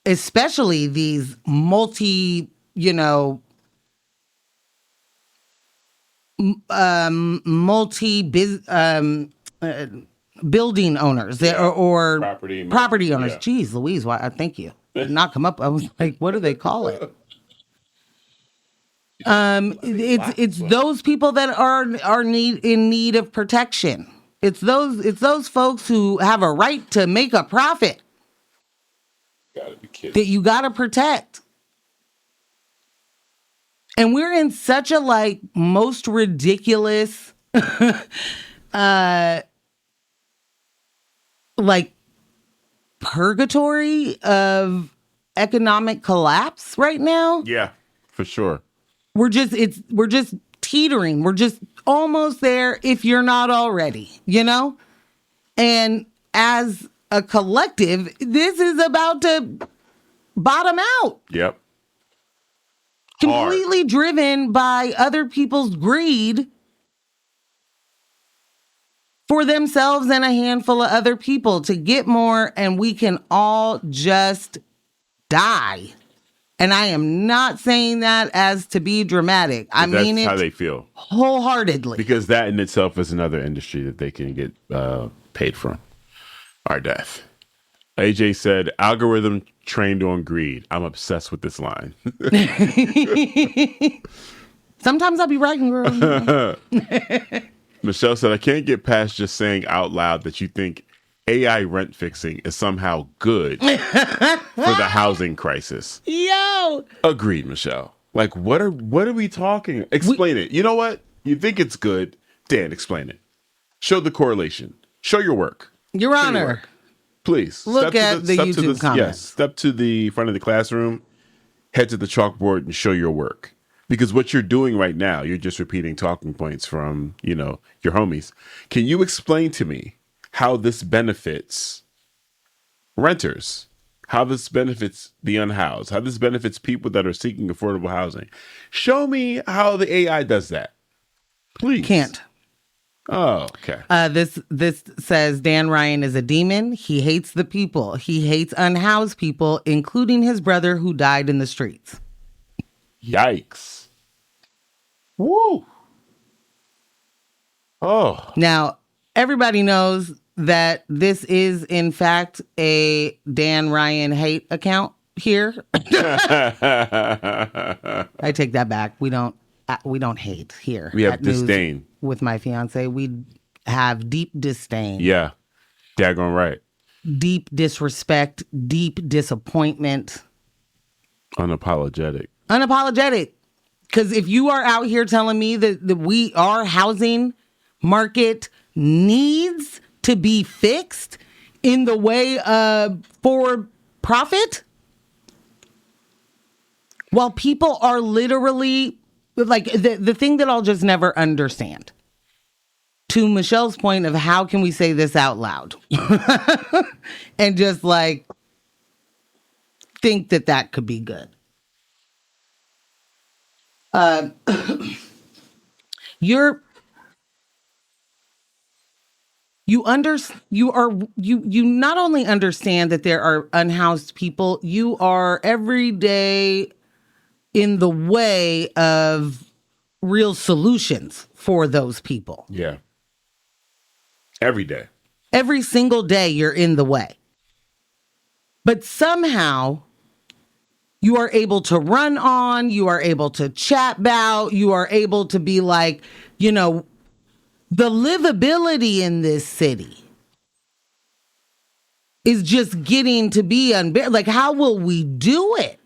especially these multi building owners or property owners. Yeah. Jeez Louise, why? Thank you. Did not come up. I was like, what do they call it? It's those people that are in need of protection. It's those folks who have a right to make a profit. Gotta be kidding. That you gotta protect. And we're in such a most ridiculous purgatory of economic collapse right now. Yeah, for sure. We're just teetering. We're just almost there if you're not already, And as a collective, this is about to bottom out. Yep. Completely driven by other people's greed for themselves and a handful of other people to get more, and we can all just die. And I am not saying that as to be dramatic. I mean it. That's how they feel. Wholeheartedly. Because that in itself is another industry that they can get paid from. Our death. AJ said, algorithm trained on greed. I'm obsessed with this line. Sometimes I'll be writing, girl. Michelle said, I can't get past just saying out loud that you think AI rent fixing is somehow good for the housing crisis. Yo! Agreed, Michelle. What are we talking? Explain it. You know what? You think it's good. Dan, explain it. Show the correlation. Show your work. Your Honor. Please. Look at the YouTube comments. Yes, step to the front of the classroom, head to the chalkboard and show your work. Because what you're doing right now, you're just repeating talking points from, your homies. Can you explain to me how this benefits renters? How this benefits the unhoused? How this benefits people that are seeking affordable housing? Show me how the AI does that. Please. Can't. Oh, okay. This says Dan Ryan is a demon. He hates the people. He hates unhoused people, including his brother who died in the streets. Yikes. Woo. Oh. Now, everybody knows that this is, in fact, a Dan Ryan hate account here. I take that back. We don't hate here. We have disdain. With my fiance, we have deep disdain. Yeah. Daggone right. Deep disrespect, deep disappointment. Unapologetic. Because if you are out here telling me that our housing market needs to be fixed in the way for profit, while people are literally the thing that I'll just never understand. To Michelle's point of how can we say this out loud and just think that could be good. You not only understand that there are unhoused people, you are every day in the way of real solutions for those people. Yeah. Every day. Every single day you're in the way. But somehow you are able to run on, you are able to chat about, you are able to be like, you know, the livability in this city is just getting to be unbearable. Like, how will we do it?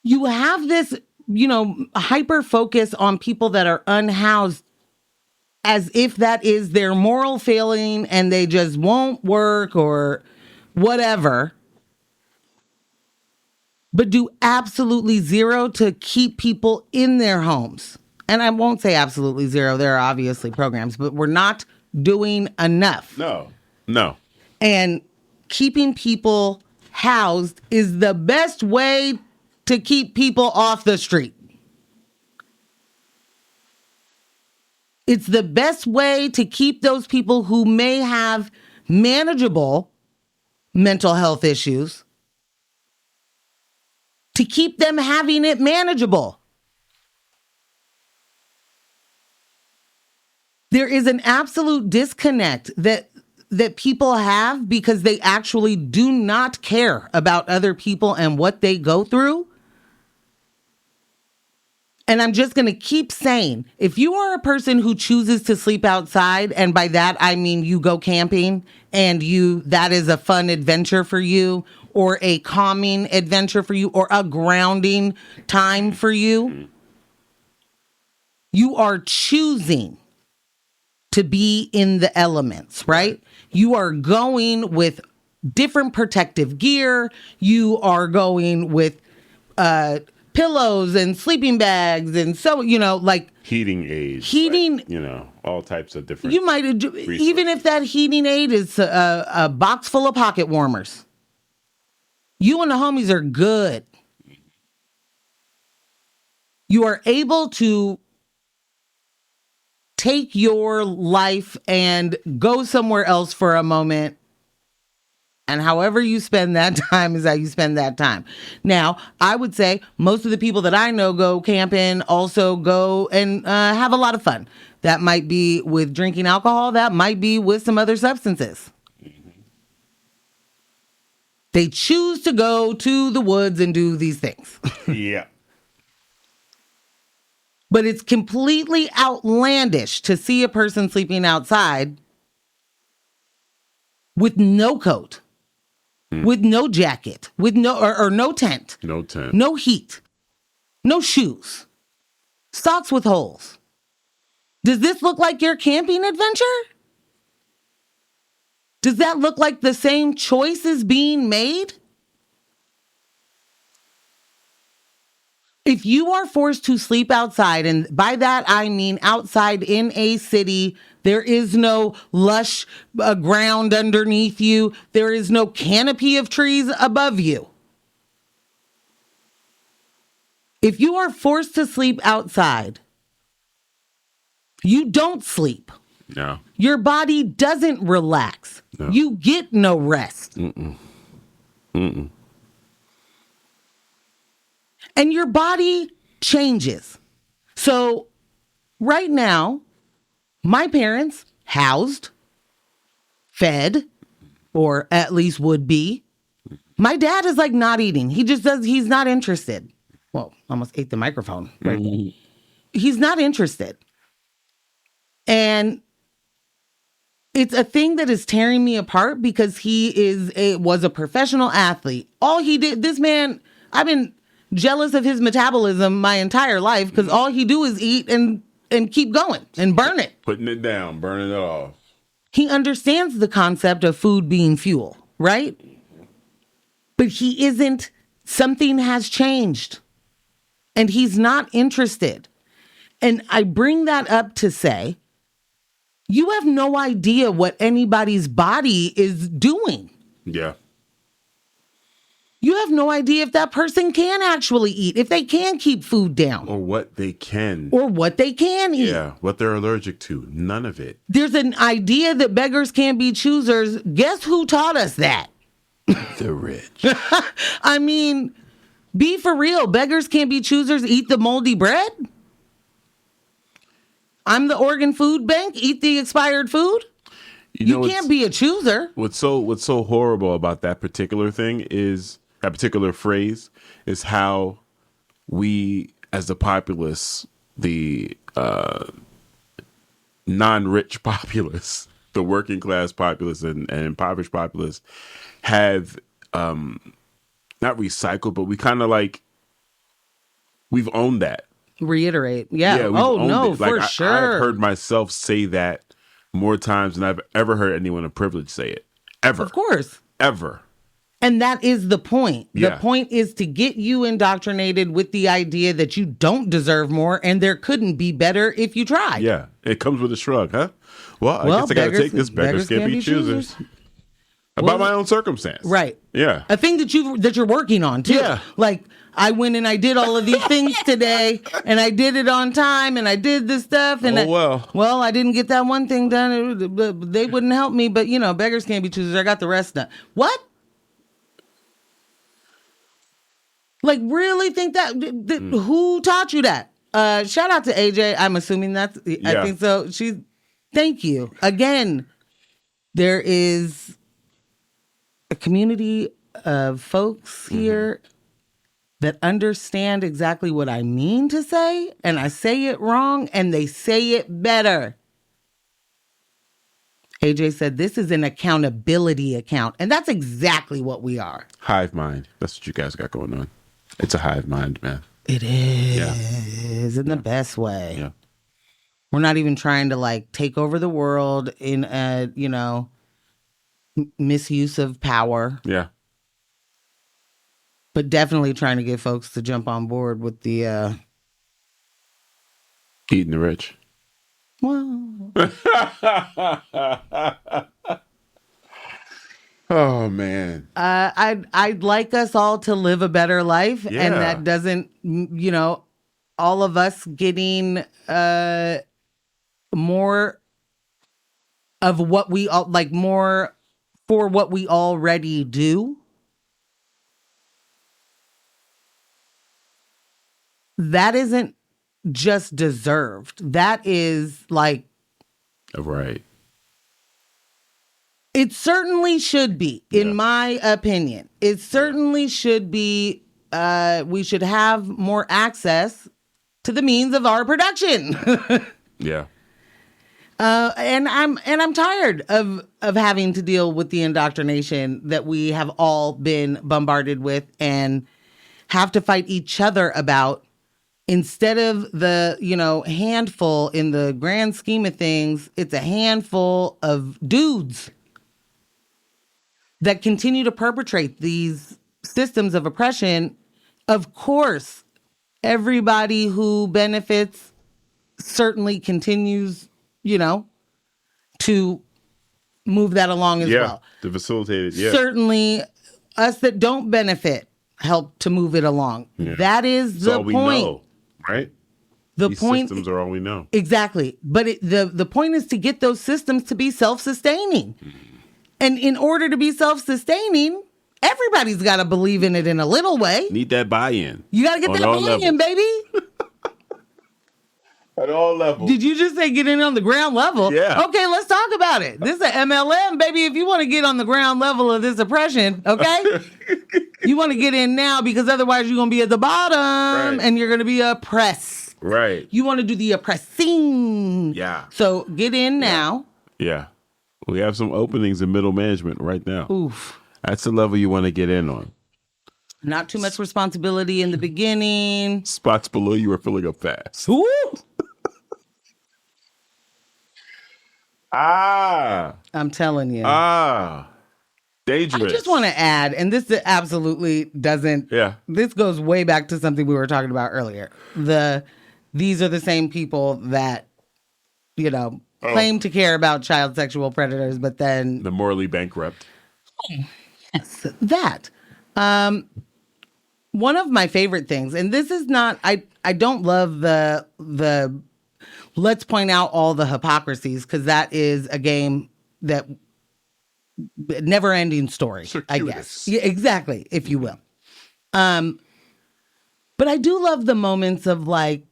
You have this, you know, hyper focus on people that are unhoused as if that is their moral failing and they just won't work or whatever. But do absolutely zero to keep people in their homes. And I won't say absolutely zero. There are obviously programs, but we're not doing enough. No. And keeping people housed is the best way to keep people off the street. It's the best way to keep those people who may have manageable mental health issues, to keep them having it manageable. There is an absolute disconnect that people have because they actually do not care about other people and what they go through. And I'm just going to keep saying, if you are a person who chooses to sleep outside, and by that I mean you go camping and that is a fun adventure for you, or a calming adventure for you, or a grounding time for you, you are choosing to be in the elements, right? You are going with different protective gear. You are going with pillows and sleeping bags, and so, you know, like heating aids, like, you know, all types of different. You might even if that heating aid is a box full of pocket warmers. You and the homies are good. You are able to take your life and go somewhere else for a moment. And however you spend that time is how you spend that time. Now, I would say most of the people that I know go camping also go and have a lot of fun. That might be with drinking alcohol. That might be with some other substances. They choose to go to the woods and do these things. Yeah. But it's completely outlandish to see a person sleeping outside with no coat, with no jacket, with or no tent. No tent. No heat. No shoes. Socks with holes. Does this look like your camping adventure? Does that look like the same choices being made? If you are forced to sleep outside, and by that I mean outside in a city, there is no lush ground underneath you. There is no canopy of trees above you. If you are forced to sleep outside, you don't sleep. No. Your body doesn't relax. No. You get no rest. And your body changes. So right now, my parents housed, fed, or at least would be. My dad is like not eating. He's not interested. Well, almost ate the microphone. Right? He's not interested. And it's a thing that is tearing me apart because he was a professional athlete. All he did, this man, I've been jealous of his metabolism my entire life because all he do is eat and keep going and burn it. Putting it down, burning it off. He understands the concept of food being fuel, right? But he isn't, something has changed and he's not interested. And I bring that up to say, you have no idea what anybody's body is doing. Yeah. You have no idea if that person can actually eat, if they can keep food down. Or what they can. Or what they can eat. Yeah, what they're allergic to. None of it. There's an idea that beggars can't be choosers. Guess who taught us that? The rich. I mean, be for real. Beggars can't be choosers. Eat the moldy bread. I'm the organ food bank. Eat the expired food. You can't be a chooser. What's so horrible about that particular thing is that particular phrase is how we, as the populace, the non-rich populace, the working class populace and impoverished populace, have not recycled, but we kind of like we've owned that. Reiterate, yeah. Oh no, for sure. I've heard myself say that more times than I've ever heard anyone of privilege say it. Ever. Of course. Ever. And that is the point. Yeah. The point is to get you indoctrinated with the idea that you don't deserve more and there couldn't be better if you tried. Yeah. It comes with a shrug, huh? Well, I guess I got to take this. Beggars can't be choosers. About my own circumstance. Right. Yeah. A thing that you're working on too. Yeah. Like, I went and I did all of these things today, and I did it on time, and I did this stuff, and I didn't get that one thing done. They wouldn't help me, but beggars can't be choosers. I got the rest done. What? Like, really think that? Who taught you that? Shout out to AJ. I'm assuming I think so. Thank you. Again, there is a community of folks here that understand exactly what I mean to say, and I say it wrong, and they say it better. AJ said, this is an accountability account, and that's exactly what we are. Hive mind. That's what you guys got going on. It's a hive mind, man. It is, in the best way. Yeah. We're not even trying to, like, take over the world in a, misuse of power. Yeah. But definitely trying to get folks to jump on board with the eating the rich. Well, oh man. I'd like us all to live a better life, and that doesn't, all of us getting more of what we all like, more for what we already do. That isn't just deserved. That is like... Right. It certainly should be, in my opinion. It certainly should be, we should have more access to the means of our production. Yeah. And I'm tired of having to deal with the indoctrination that we have all been bombarded with and have to fight each other about. Instead of the, handful in the grand scheme of things, it's a handful of dudes that continue to perpetrate these systems of oppression. Of course, everybody who benefits certainly continues, to move that along as well. To facilitate it, yeah. Certainly, us that don't benefit help to move it along. Yeah. That is the point. We know. Right? These systems are all we know. Exactly. But the point is to get those systems to be self-sustaining. And in order to be self-sustaining, everybody's got to believe in it in a little way. Need that buy-in. You got to get that buy-in, baby. At all levels. Did you just say get in on the ground level? Yeah. Okay, let's talk about it. This is an MLM, baby. If you want to get on the ground level of this oppression, okay? You want to get in now because otherwise you're going to be at the bottom and you're going to be oppressed. Right. You want to do the oppressing. Yeah. So get in now. Yeah. We have some openings in middle management right now. Oof. That's the level you want to get in on. Not too much responsibility in the beginning. Spots below you are filling up fast. Ooh. I'm telling you. Dangerous. I just want to add, and this absolutely doesn't. Yeah. This goes way back to something we were talking about earlier. These are the same people that, claim to care about child sexual predators, but then the morally bankrupt. Yes, that. One of my favorite things, and this is not, I don't love the let's point out all the hypocrisies, because that is a game that never ending story, I guess. Yeah, exactly, if you will. But I do love the moments of like,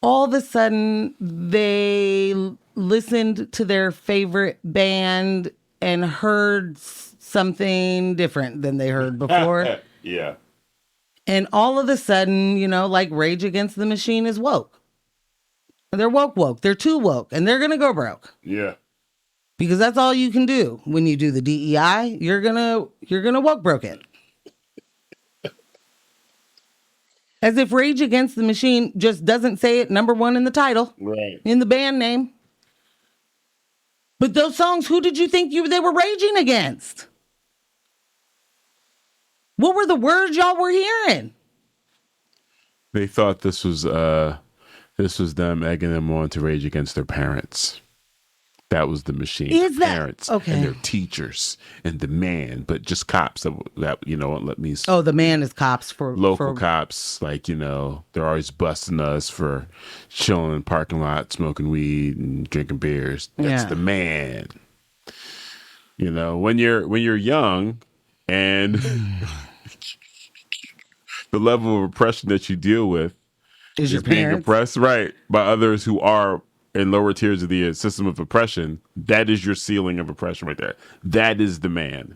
all of a sudden they listened to their favorite band and heard something different than they heard before. Yeah. And all of a sudden, like Rage Against the Machine is woke. They're woke. They're too woke, and they're going to go broke. Yeah. Because that's all you can do when you do the DEI. You're gonna woke broke it. As if Rage Against the Machine just doesn't say it number one in the title. Right. In the band name. But those songs, who did you think they were raging against? What were the words y'all were hearing? They thought this was them egging them on to rage against their parents. That was the machine. Is that parents okay? And their teachers and the man, but just cops that won't let me. Oh, the man is cops for local cops. Like, they're always busting us for chilling in parking lot, smoking weed and drinking beers. That's the man. When you're young and the level of oppression that you deal with is your being parents oppressed, right, by others who are in lower tiers of the system of oppression. That is your ceiling of oppression right there. That is the man.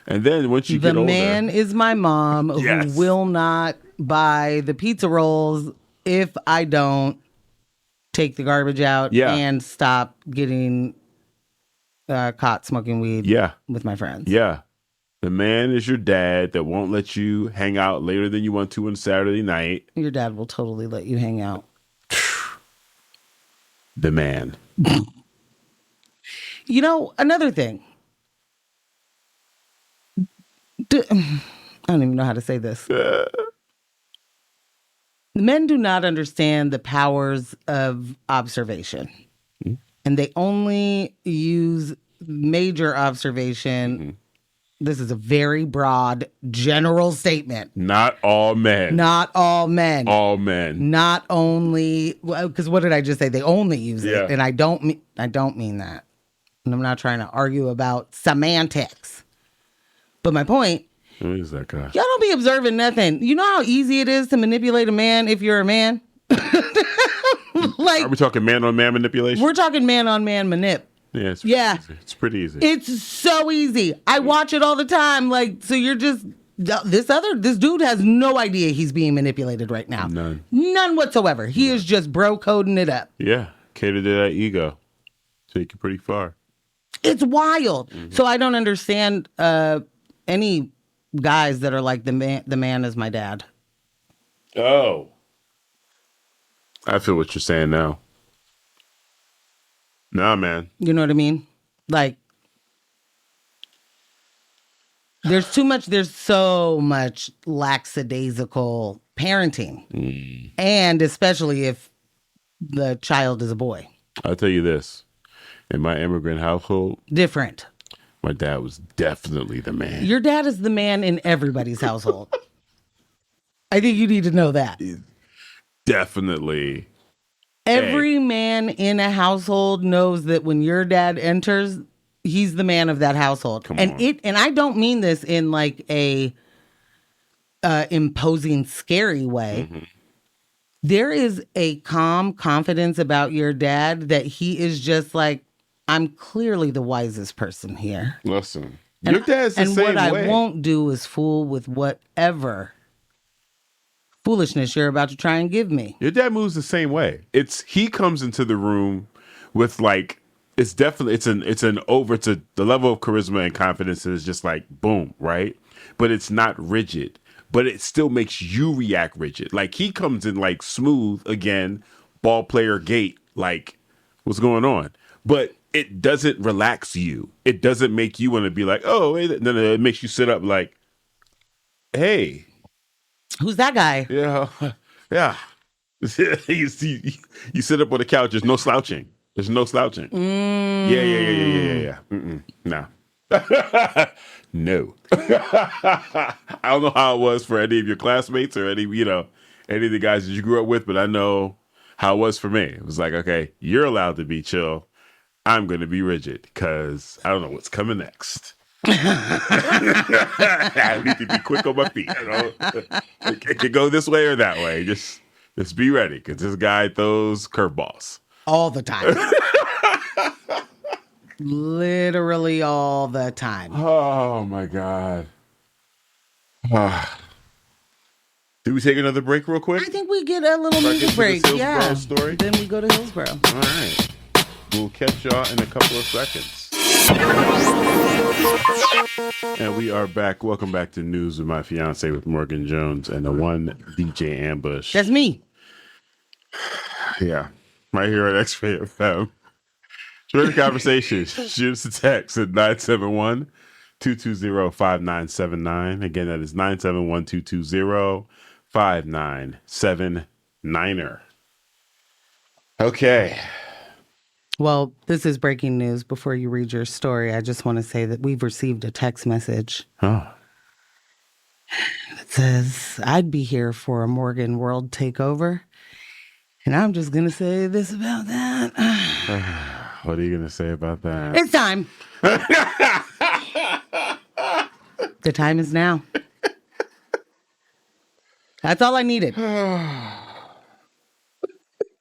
And then once you get older, the man is my mom who will not buy the pizza rolls if I don't take the garbage out and stop getting caught smoking weed with my friends. Yeah. The man is your dad that won't let you hang out later than you want to on Saturday night. Your dad will totally let you hang out. The man. Another thing. I don't even know how to say this. Men do not understand the powers of observation. Mm-hmm. And they only use major observation. Mm-hmm. This is a very broad, general statement. Not all men. Not all men. All men. Not only, because what did I just say? They only use it, and I don't mean that. And I'm not trying to argue about semantics. But my point. Who is that guy? Y'all don't be observing nothing. You know how easy it is to manipulate a man if you're a man. Are we talking man on man manipulation? We're talking man on man manip. Yeah, it's pretty easy. It's so easy. I watch it all the time. Like, so you're just this dude has no idea he's being manipulated right now. None whatsoever. He is just bro coding it up. Yeah, cater to that ego. Take it pretty far. It's wild. Mm-hmm. So I don't understand any guys that are like the man is my dad. Oh, I feel what you're saying now. Nah, man. You know what I mean? Like, there's so much lackadaisical parenting. Mm. And especially if the child is a boy. I'll tell you this. In my immigrant household. Different. My dad was definitely the man. Your dad is the man in everybody's household. I think you need to know that. Definitely. Every man in a household knows that when your dad enters, he's the man of that household. And I don't mean this in like a imposing, scary way. Mm-hmm. There is a calm confidence about your dad that he is just like, I'm clearly the wisest person here. Listen, your dad's the same way. And what I won't do is fool with whatever foolishness you're about to try and give me. Your dad moves the same way. He comes into the room with like, the level of charisma and confidence is just like boom, right? But it's not rigid, but it still makes you react rigid. Like he comes in like smooth again, ball player gait, like what's going on? But it doesn't relax you. It doesn't make you want to be like, oh, no, it makes you sit up like, hey. Who's that guy? Yeah. you sit up on the couch. There's no slouching. Yeah. Mm-mm, nah. No. I don't know how it was for any of your classmates or any of the guys that you grew up with, but I know how it was for me. It was like, okay, you're allowed to be chill. I'm going to be rigid because I don't know what's coming next. I need to be quick on my feet. It could go this way or that way. Just be ready because this guy throws curveballs all the time. Literally all the time. Oh my God. Did we take another break real quick? I think we get a little music break. Yeah. Story? Then we go to Hillsboro. All right. We'll catch y'all in a couple of seconds. And we are back. Welcome back to News with My Fiancé with Morgan Jones and the one DJ Ambush. That's me. Yeah. Right here at X-Ray FM. Join the conversation. Shoot us a text at 971-220-5979. Again, that is 971-220-5979. Okay. Well, this is breaking news. Before you read your story, I just want to say that we've received a text message. Oh. It says, I'd be here for a Morgan World takeover. And I'm just going to say this about that. What are you going to say about that? It's time. The time is now. That's all I needed.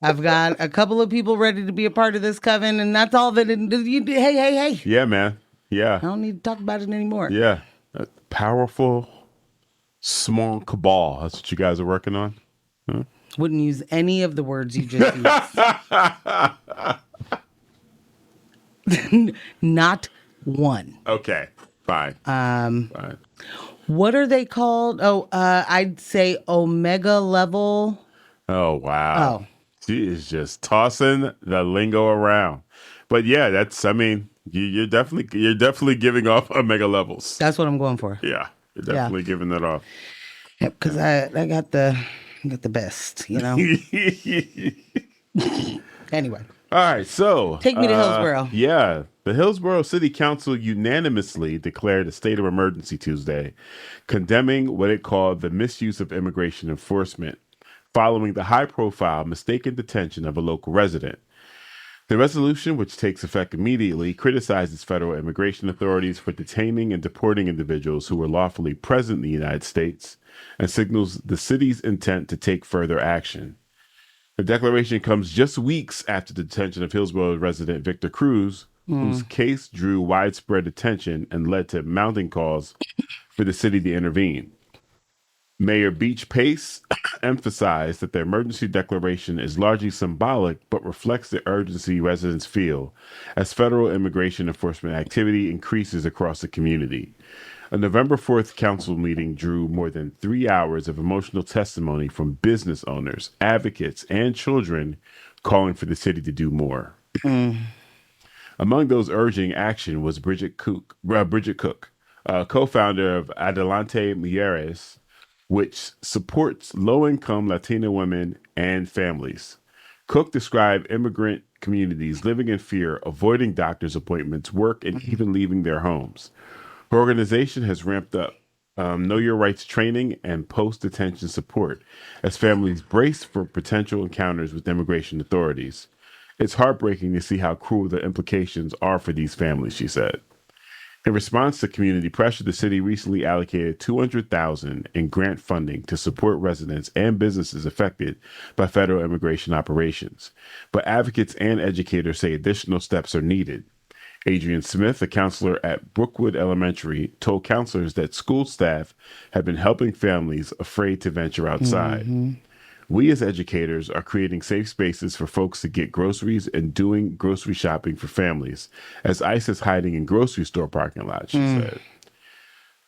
I've got a couple of people ready to be a part of this coven, and that's all that hey. Yeah, man. Yeah. I don't need to talk about it anymore. Yeah. A powerful, small cabal. That's what you guys are working on? Huh? Wouldn't use any of the words you just used. Not one. Okay. Fine. Fine. What are they called? I'd say Omega level. Oh, wow. Oh. She is just tossing the lingo around. But yeah, you're definitely giving off Omega levels. That's what I'm going for. Yeah. You're definitely giving that off. Yep, because I got the best, Anyway. All right, so take me to Hillsboro. Yeah, the Hillsboro City Council unanimously declared a state of emergency Tuesday, condemning what it called the misuse of immigration enforcement following the high-profile mistaken detention of a local resident. The resolution, which takes effect immediately, criticizes federal immigration authorities for detaining and deporting individuals who were lawfully present in the United States and signals the city's intent to take further action. The declaration comes just weeks after the detention of Hillsboro resident Victor Cruz, whose case drew widespread attention and led to mounting calls for the city to intervene. Mayor Beach Pace emphasized that the emergency declaration is largely symbolic but reflects the urgency residents feel as federal immigration enforcement activity increases across the community. A November 4th council meeting drew more than 3 hours of emotional testimony from business owners, advocates, and children calling for the city to do more. Among those urging action was Bridget Cook, co-founder of Adelante Mujeres, which supports low-income Latina women and families. Cook described immigrant communities living in fear, avoiding doctor's appointments, work, and even leaving their homes. Her organization has ramped up Know Your Rights training and post-detention support as families brace for potential encounters with immigration authorities. It's heartbreaking to see how cruel the implications are for these families, she said. In response to community pressure, the city recently allocated $200,000 in grant funding to support residents and businesses affected by federal immigration operations. But advocates and educators say additional steps are needed. Adrian Smith, a counselor at Brookwood Elementary, told counselors that school staff have been helping families afraid to venture outside. We as educators are creating safe spaces for folks to get groceries and doing grocery shopping for families, as ICE is hiding in grocery store parking lots, she said.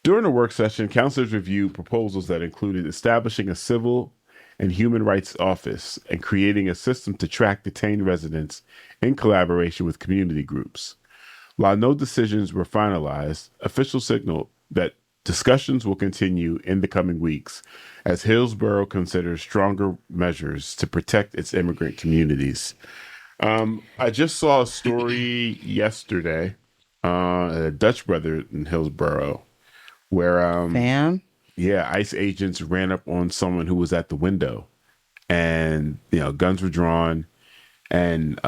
During the work session, counselors reviewed proposals that included establishing a civil and human rights office and creating a system to track detained residents in collaboration with community groups. While no decisions were finalized, officials signaled that discussions will continue in the coming weeks as Hillsboro considers stronger measures to protect its immigrant communities. I just saw a story yesterday A Dutch brother in Hillsboro, where ICE agents ran up on someone who was at the window, and guns were drawn, and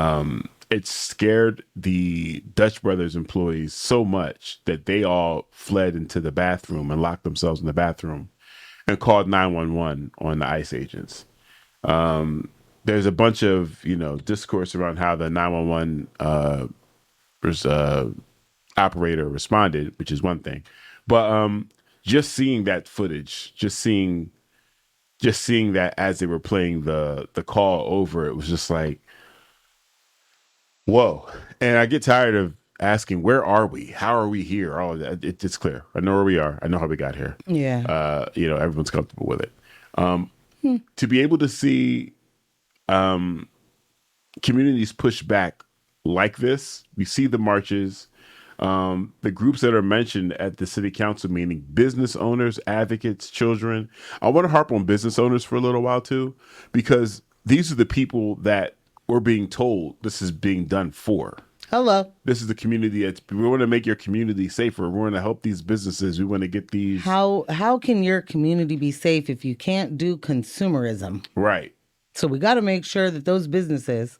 it scared the Dutch brothers employees so much that they all fled into the bathroom and locked themselves in the bathroom and called 911 on the ICE agents. There's a bunch of discourse around how the 911 operator responded, which is one thing, but just seeing that footage, just seeing that as they were playing the call over, it was just like, whoa. And I get tired of asking, where are we? How are we here? Oh, it's clear. I know where we are. I know how we got here. Yeah. Everyone's comfortable with it. To be able to see communities push back like this, we see the marches, the groups that are mentioned at the city council meeting, business owners, advocates, children. I want to harp on business owners for a little while too, because these are the people that we're being told this is being done for. Hello. This is the community. We want to make your community safer. We want to help these businesses. We want to get these. How can your community be safe if you can't do consumerism? Right. So we got to make sure that those businesses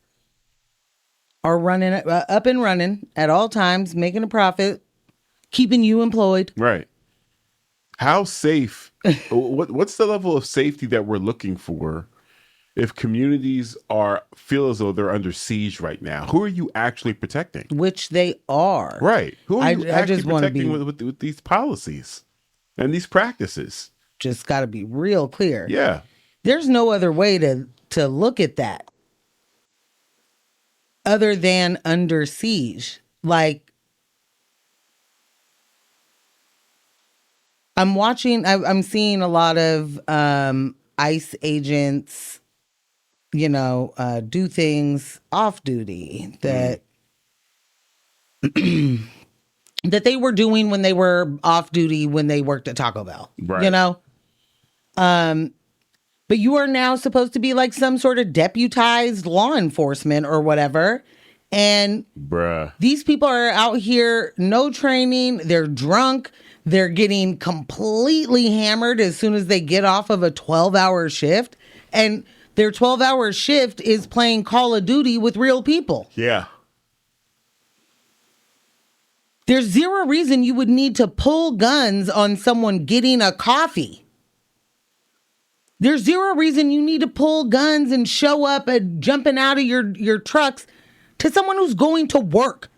are running up and running at all times, making a profit, keeping you employed. Right. How safe? What's the level of safety that we're looking for if communities feel as though they're under siege right now? Who are you actually protecting? Which they are. Right. Who are you actually just protecting with these policies and these practices? Just got to be real clear. Yeah. There's no other way to look at that other than under siege. Like, I'm seeing a lot of ICE agents, do things off duty that that they were doing when they were off duty when they worked at Taco Bell. Right. But you are now supposed to be like some sort of deputized law enforcement or whatever. And these people are out here, no training. They're drunk. They're getting completely hammered as soon as they get off of a 12-hour shift. And their 12-hour shift is playing Call of Duty with real people. Yeah. There's zero reason you would need to pull guns on someone getting a coffee. There's zero reason you need to pull guns and show up and jumping out of your trucks to someone who's going to work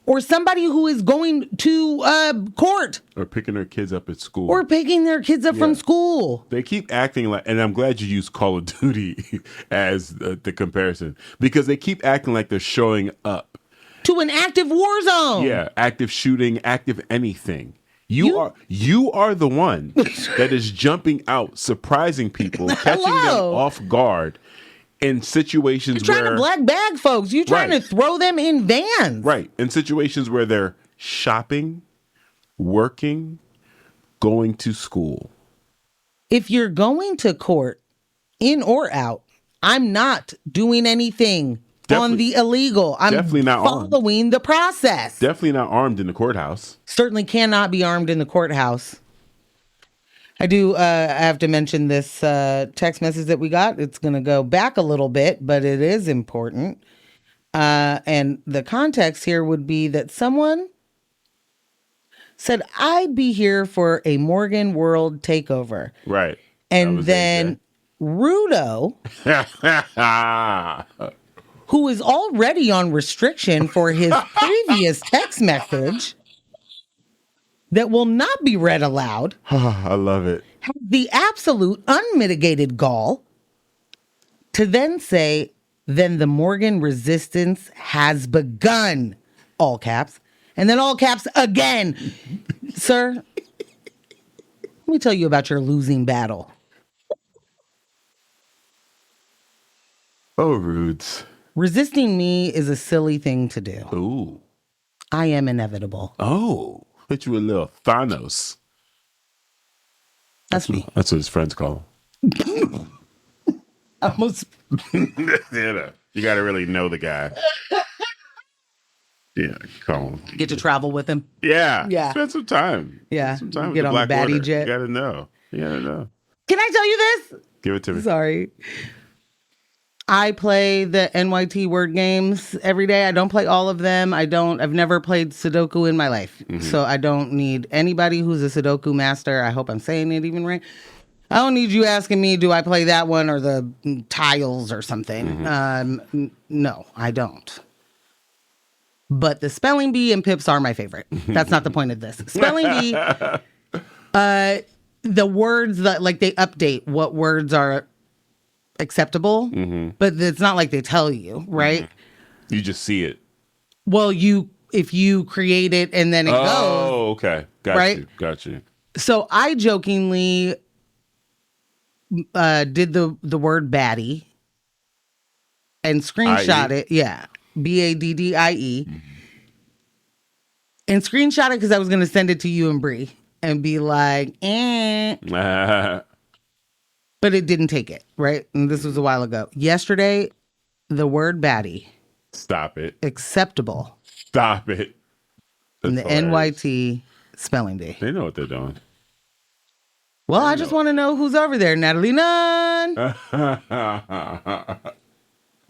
or somebody who is going to court. Or picking their kids up at school. Or picking their kids up from school. They keep acting like, and I'm glad you use Call of Duty as the comparison, because they keep acting like they're showing up. To an active war zone. Yeah, active shooting, active anything. You are the one that is jumping out, surprising people, catching them off guard in situations You're trying to black bag folks. You're trying to throw them in vans. Right. In situations where they're shopping, working, going to school. If you're going to court, in or out, I'm not doing anything on the illegal. I'm definitely not following the process. Definitely not armed in the courthouse. Certainly cannot be armed in the courthouse. I have to mention this text message that we got. It's going to go back a little bit, but it is important. And the context here would be that someone said, I'd be here for a Morgan World takeover. Right. And then Rudo, who is already on restriction for his previous text message that will not be read aloud. I love it. Has the absolute unmitigated gall to then say, then the Morgan resistance has begun, all caps, and then all caps again. Sir, let me tell you about your losing battle. Oh, Rudes. Resisting me is a silly thing to do. Ooh. I am inevitable. Oh, hit you a little Thanos. That's me. That's what his friends call him. Almost. You got to really know the guy. Yeah, call him. Get to travel with him. Yeah. Yeah. Spend some time. Yeah. Spend some time Get with on the the Black baddie Order. jet. You gotta know. Can I tell you this? Give it to me. Sorry. I play the NYT word games every day. I don't play all of them. I've never played Sudoku in my life. Mm-hmm. So I don't need anybody who's a Sudoku master. I hope I'm saying it even right. I don't need you asking me, do I play that one or the tiles or something? Mm-hmm. No, I don't. But the spelling bee and pips are my favorite. That's not the point of this. Spelling bee, the words that, like, they update what words are acceptable, but it's not like they tell you, right? You just see it. Well, if you create it and then it goes. Oh, okay. Got you. So I jokingly did the word baddie and screenshot it. Yeah. BADDIE. And screenshot it because I was going to send it to you and Bree and be like, But it didn't take it, right? And this was a while ago. Yesterday, the word baddie. Stop it. Acceptable. Stop it. In the NYT spelling bee. They know what they're doing. Well, I just want to know who's over there. Natalie Nunn.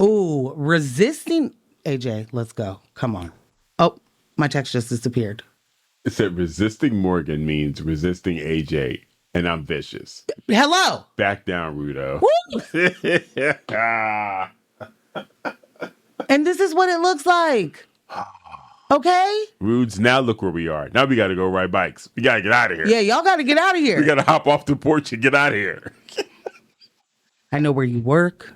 Ooh, resisting. AJ, let's go. Come on. Oh, my text just disappeared. It said resisting Morgan means resisting AJ, and I'm vicious. Hello. Back down, Rudo. And this is what it looks like. Okay? Rudes, now look where we are. Now we got to go ride bikes. We got to get out of here. Yeah, y'all got to get out of here. We got to hop off the porch and get out of here. I know where you work.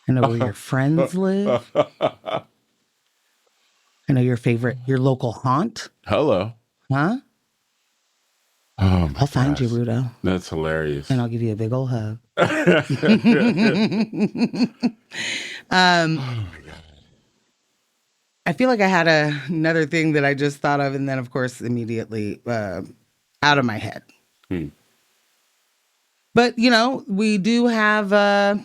I know where your friends live. I know your local haunt. Hello. Huh? Oh, I'll find you, Rudo. That's hilarious. And I'll give you a big old hug. I feel like I had another thing that I just thought of, and then, of course, immediately out of my head. But, we do have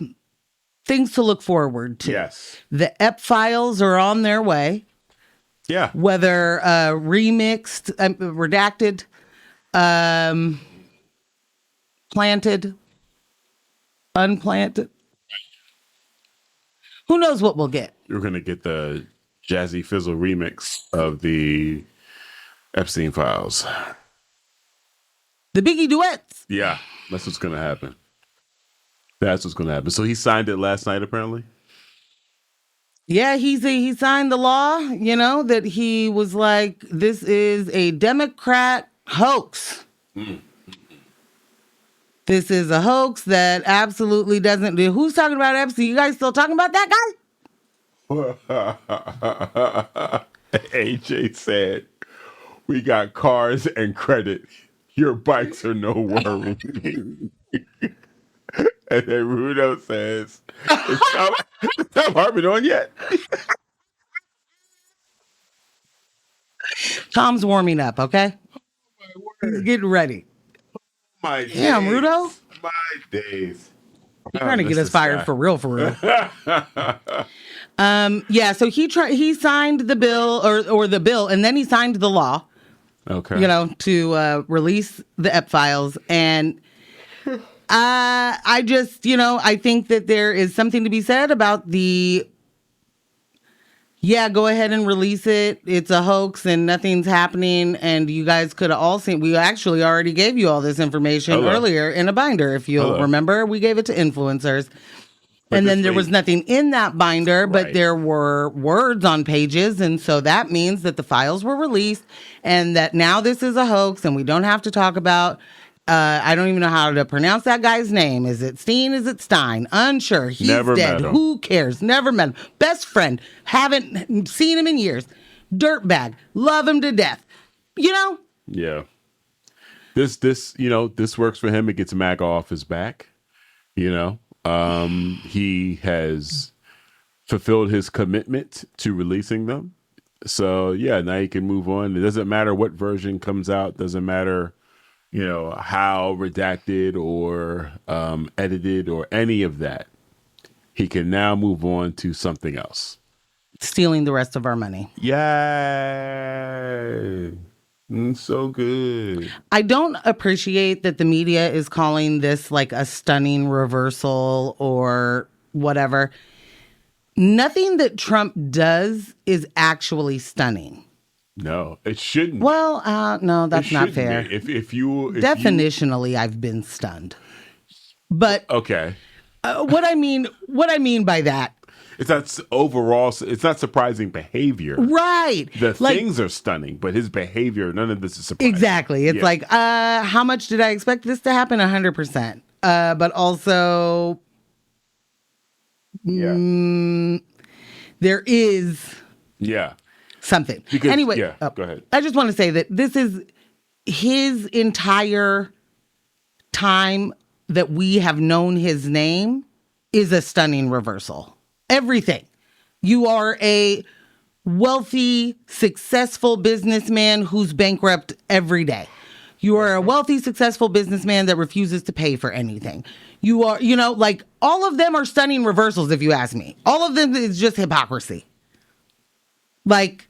things to look forward to. Yes. The Ep files are on their way. Yeah. Whether remixed, redacted, planted, unplanted. Who knows what we'll get? You're going to get the Jazzy Fizzle remix of the Epstein files. The Biggie duets. Yeah, that's what's going to happen. So he signed it last night, apparently? Yeah, he signed the law, that he was like, this is a Democrat hoax. This is a hoax that absolutely doesn't. Who's talking about Epstein? You guys still talking about that guy? AJ said, we got cars and credit. Your bikes are no worry. And then Rudo says, is Tom Harmon on yet? Tom's warming up, okay? He's getting ready. My days. Damn, Rudo. My days. You're trying to get us fired for real. Yeah, so he signed the bill or the bill, and then he signed the law. Okay. To release the Ep files. And I just, I think that there is something to be said about go ahead and release it. It's a hoax and nothing's happening. And you guys could have all seen, we actually already gave you all this information earlier in a binder. If you'll remember, we gave it to influencers. But and then there was nothing in that binder, but there were words on pages. And so that means that the files were released and that now this is a hoax and we don't have to talk about, I don't even know how to pronounce that guy's name. Is it Steen? Is it Stein? Unsure. He's Never dead. met him. Who cares? Never met him. Best friend. Haven't seen him in years. Dirtbag. Love him to death. Yeah. This works for him. It gets Mac off his back. He has fulfilled his commitment to releasing them. So, yeah, now you can move on. It doesn't matter what version comes out. Doesn't matter, how redacted or edited or any of that. He can now move on to something else. stealing the rest of our money. Yay. So good. I don't appreciate that the media is calling this like a stunning reversal or whatever. Nothing that Trump does is actually stunning. No, it shouldn't. Well, no, that's not fair. Be. If you definitionally, I've been stunned. But okay, what I mean by that, it's not overall. It's not surprising behavior, right? The things are stunning, but his behavior, none of this is surprising. Exactly. It's like, how much did I expect this to happen? 100%. But also, there is something. Because, anyway, go ahead. I just want to say that this is his entire time that we have known his name is a stunning reversal. Everything. You are a wealthy, successful businessman who's bankrupt every day. You are a wealthy, successful businessman that refuses to pay for anything. You are, like all of them are stunning reversals, if you ask me. All of them is just hypocrisy. Like,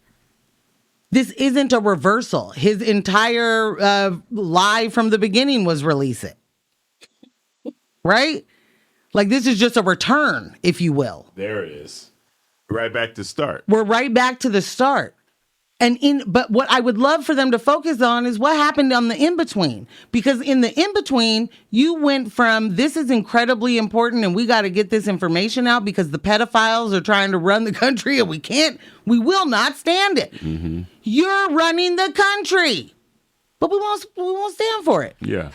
this isn't a reversal. His entire lie from the beginning was release it. Right? Like, this is just a return, if you will. There it is. Right back to start. We're right back to the start. But what I would love for them to focus on is what happened on the in-between. Because in the in-between, you went from this is incredibly important and we got to get this information out because the pedophiles are trying to run the country and we will not stand it. Mm-hmm. You're running the country. But we won't stand for it. Yeah.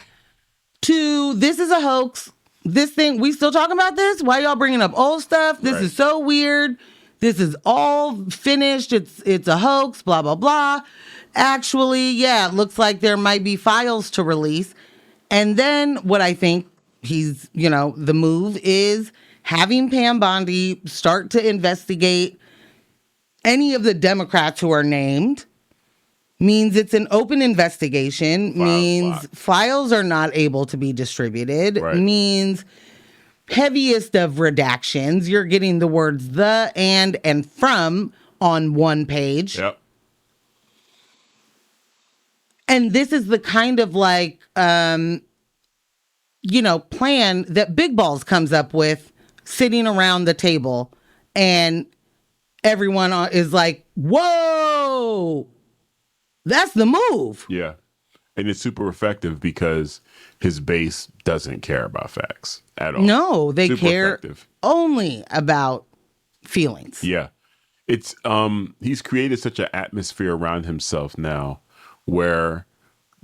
To this is a hoax. This thing, we still talking about this? Why y'all bringing up old stuff? This is so weird. This is all finished. It's a hoax, blah, blah, blah. Actually, it looks like there might be files to release. And then what I think the move is having Pam Bondi start to investigate any of the Democrats who are named. Means it's an open investigation, files are not able to be distributed, means heaviest of redactions. You're getting the words the, and from on one page. Yep. And this is the kind of plan that Big Balls comes up with sitting around the table and everyone is like, whoa! That's the move. Yeah. And it's super effective because his base doesn't care about facts at all. No, they care only about feelings. Yeah. It's he's created such an atmosphere around himself now where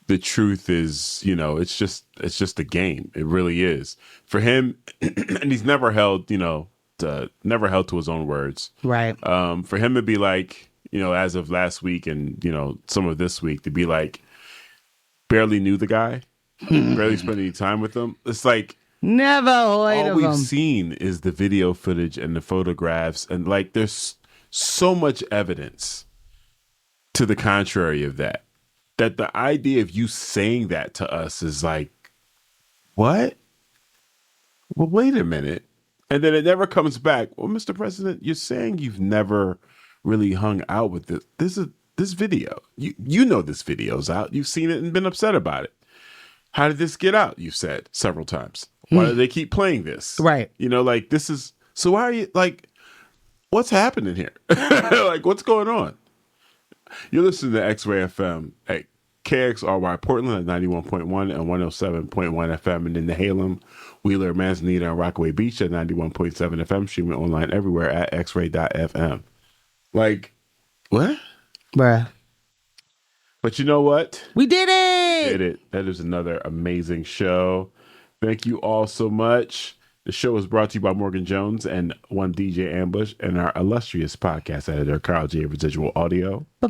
the truth is, it's just a game. It really is. For him, and he's never held to his own words. Right. For him to be like, as of last week and, some of this week to be like, barely knew the guy, barely spent any time with him. It's like, never all we've seen is the video footage and the photographs. And like, there's so much evidence to the contrary of that the idea of you saying that to us is like, what? Well, wait a minute. And then it never comes back. Well, Mr. President, you're saying you've never really hung out with this video. You know this video's out. You've seen it and been upset about it. How did this get out? You've said several times. Why do they keep playing this? Right. This is so why are you what's happening here? Like, what's going on? You're listening to X-Ray FM at KXRY Portland at 91.1 and 107.1 FM, and in the Halem, Wheeler, Manzanita, and Rockaway Beach at 91.7 FM, streaming online everywhere at xray.fm. Like, what? Bruh. But you know what? We did it! That is another amazing show. Thank you all so much. The show is brought to you by Morgan Jones and One DJ Ambush and our illustrious podcast editor, Carl J. Residual Audio. I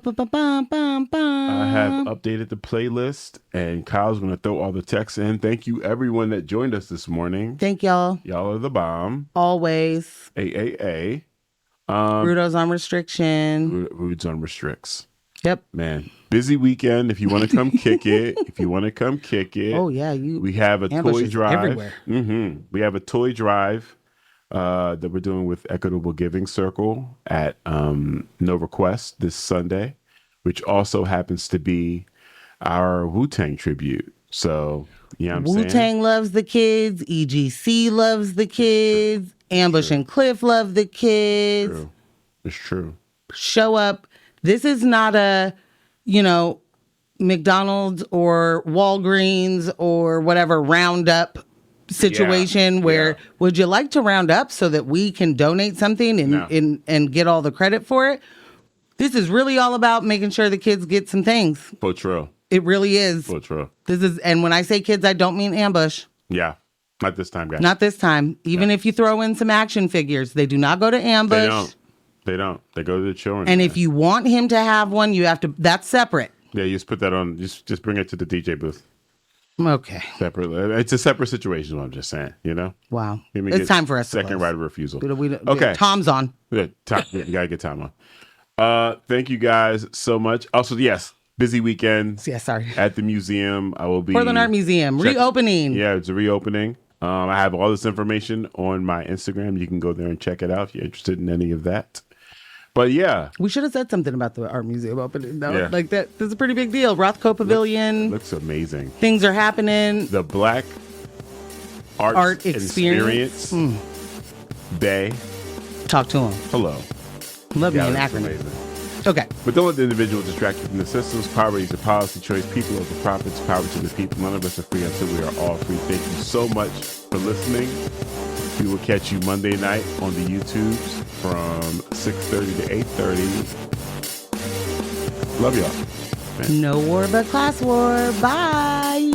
have updated the playlist, and Kyle's going to throw all the texts in. Thank you, everyone that joined us this morning. Thank y'all. Y'all are the bomb. Always. AAA. Rudo's on restriction. Rude's on restricts. Yep. Man, busy weekend. If you want to come kick it. Oh, yeah. We have a toy drive. everywhere. Mm-hmm. We have a toy drive that we're doing with Equitable Giving Circle at No Request this Sunday, which also happens to be our Wu-Tang tribute. So, you know what I'm saying? Wu-Tang loves the kids. EGC loves the kids. Ambush and Cliff love the kids. It's true. Show up. This is not a, McDonald's or Walgreens or whatever roundup situation where would you like to round up so that we can donate something and get all the credit for it? This is really all about making sure the kids get some things. For true. It really is. For true. And when I say kids, I don't mean Ambush. Yeah. Not this time, guys. Not this time. Even if you throw in some action figures, they do not go to Ambush. They don't. They go to the children. And if you want him to have one, you have to. That's separate. Yeah, you just put that on. Just bring it to the DJ booth. Okay. Separate. It's a separate situation. What I'm just saying. Wow. It's time for us. Second right of refusal. Okay. Tom's on. Yeah, you gotta get Tom on. Thank you guys so much. Also, yes, busy weekend. Yeah, sorry. At the museum, I will be. Portland Art Museum reopening. Yeah, it's a reopening. I have all this information on my Instagram. You can go there and check it out if you're interested in any of that. But yeah, we should have said something about the art museum opening. No, like that. This is a pretty big deal. Rothko Pavilion looks amazing. Things are happening. The Black Art Experience. Bay. Talk to him. Hello. Love me an acronym. Amazing. Okay. But don't let the individual distract you from the systems. Poverty is a policy choice. People of the profits. Power to the people. None of us are free until we are all free. Thank you so much for listening. We will catch you Monday night on the YouTubes from 6:30 to 8:30. Love y'all. Man. No war but class war. Bye.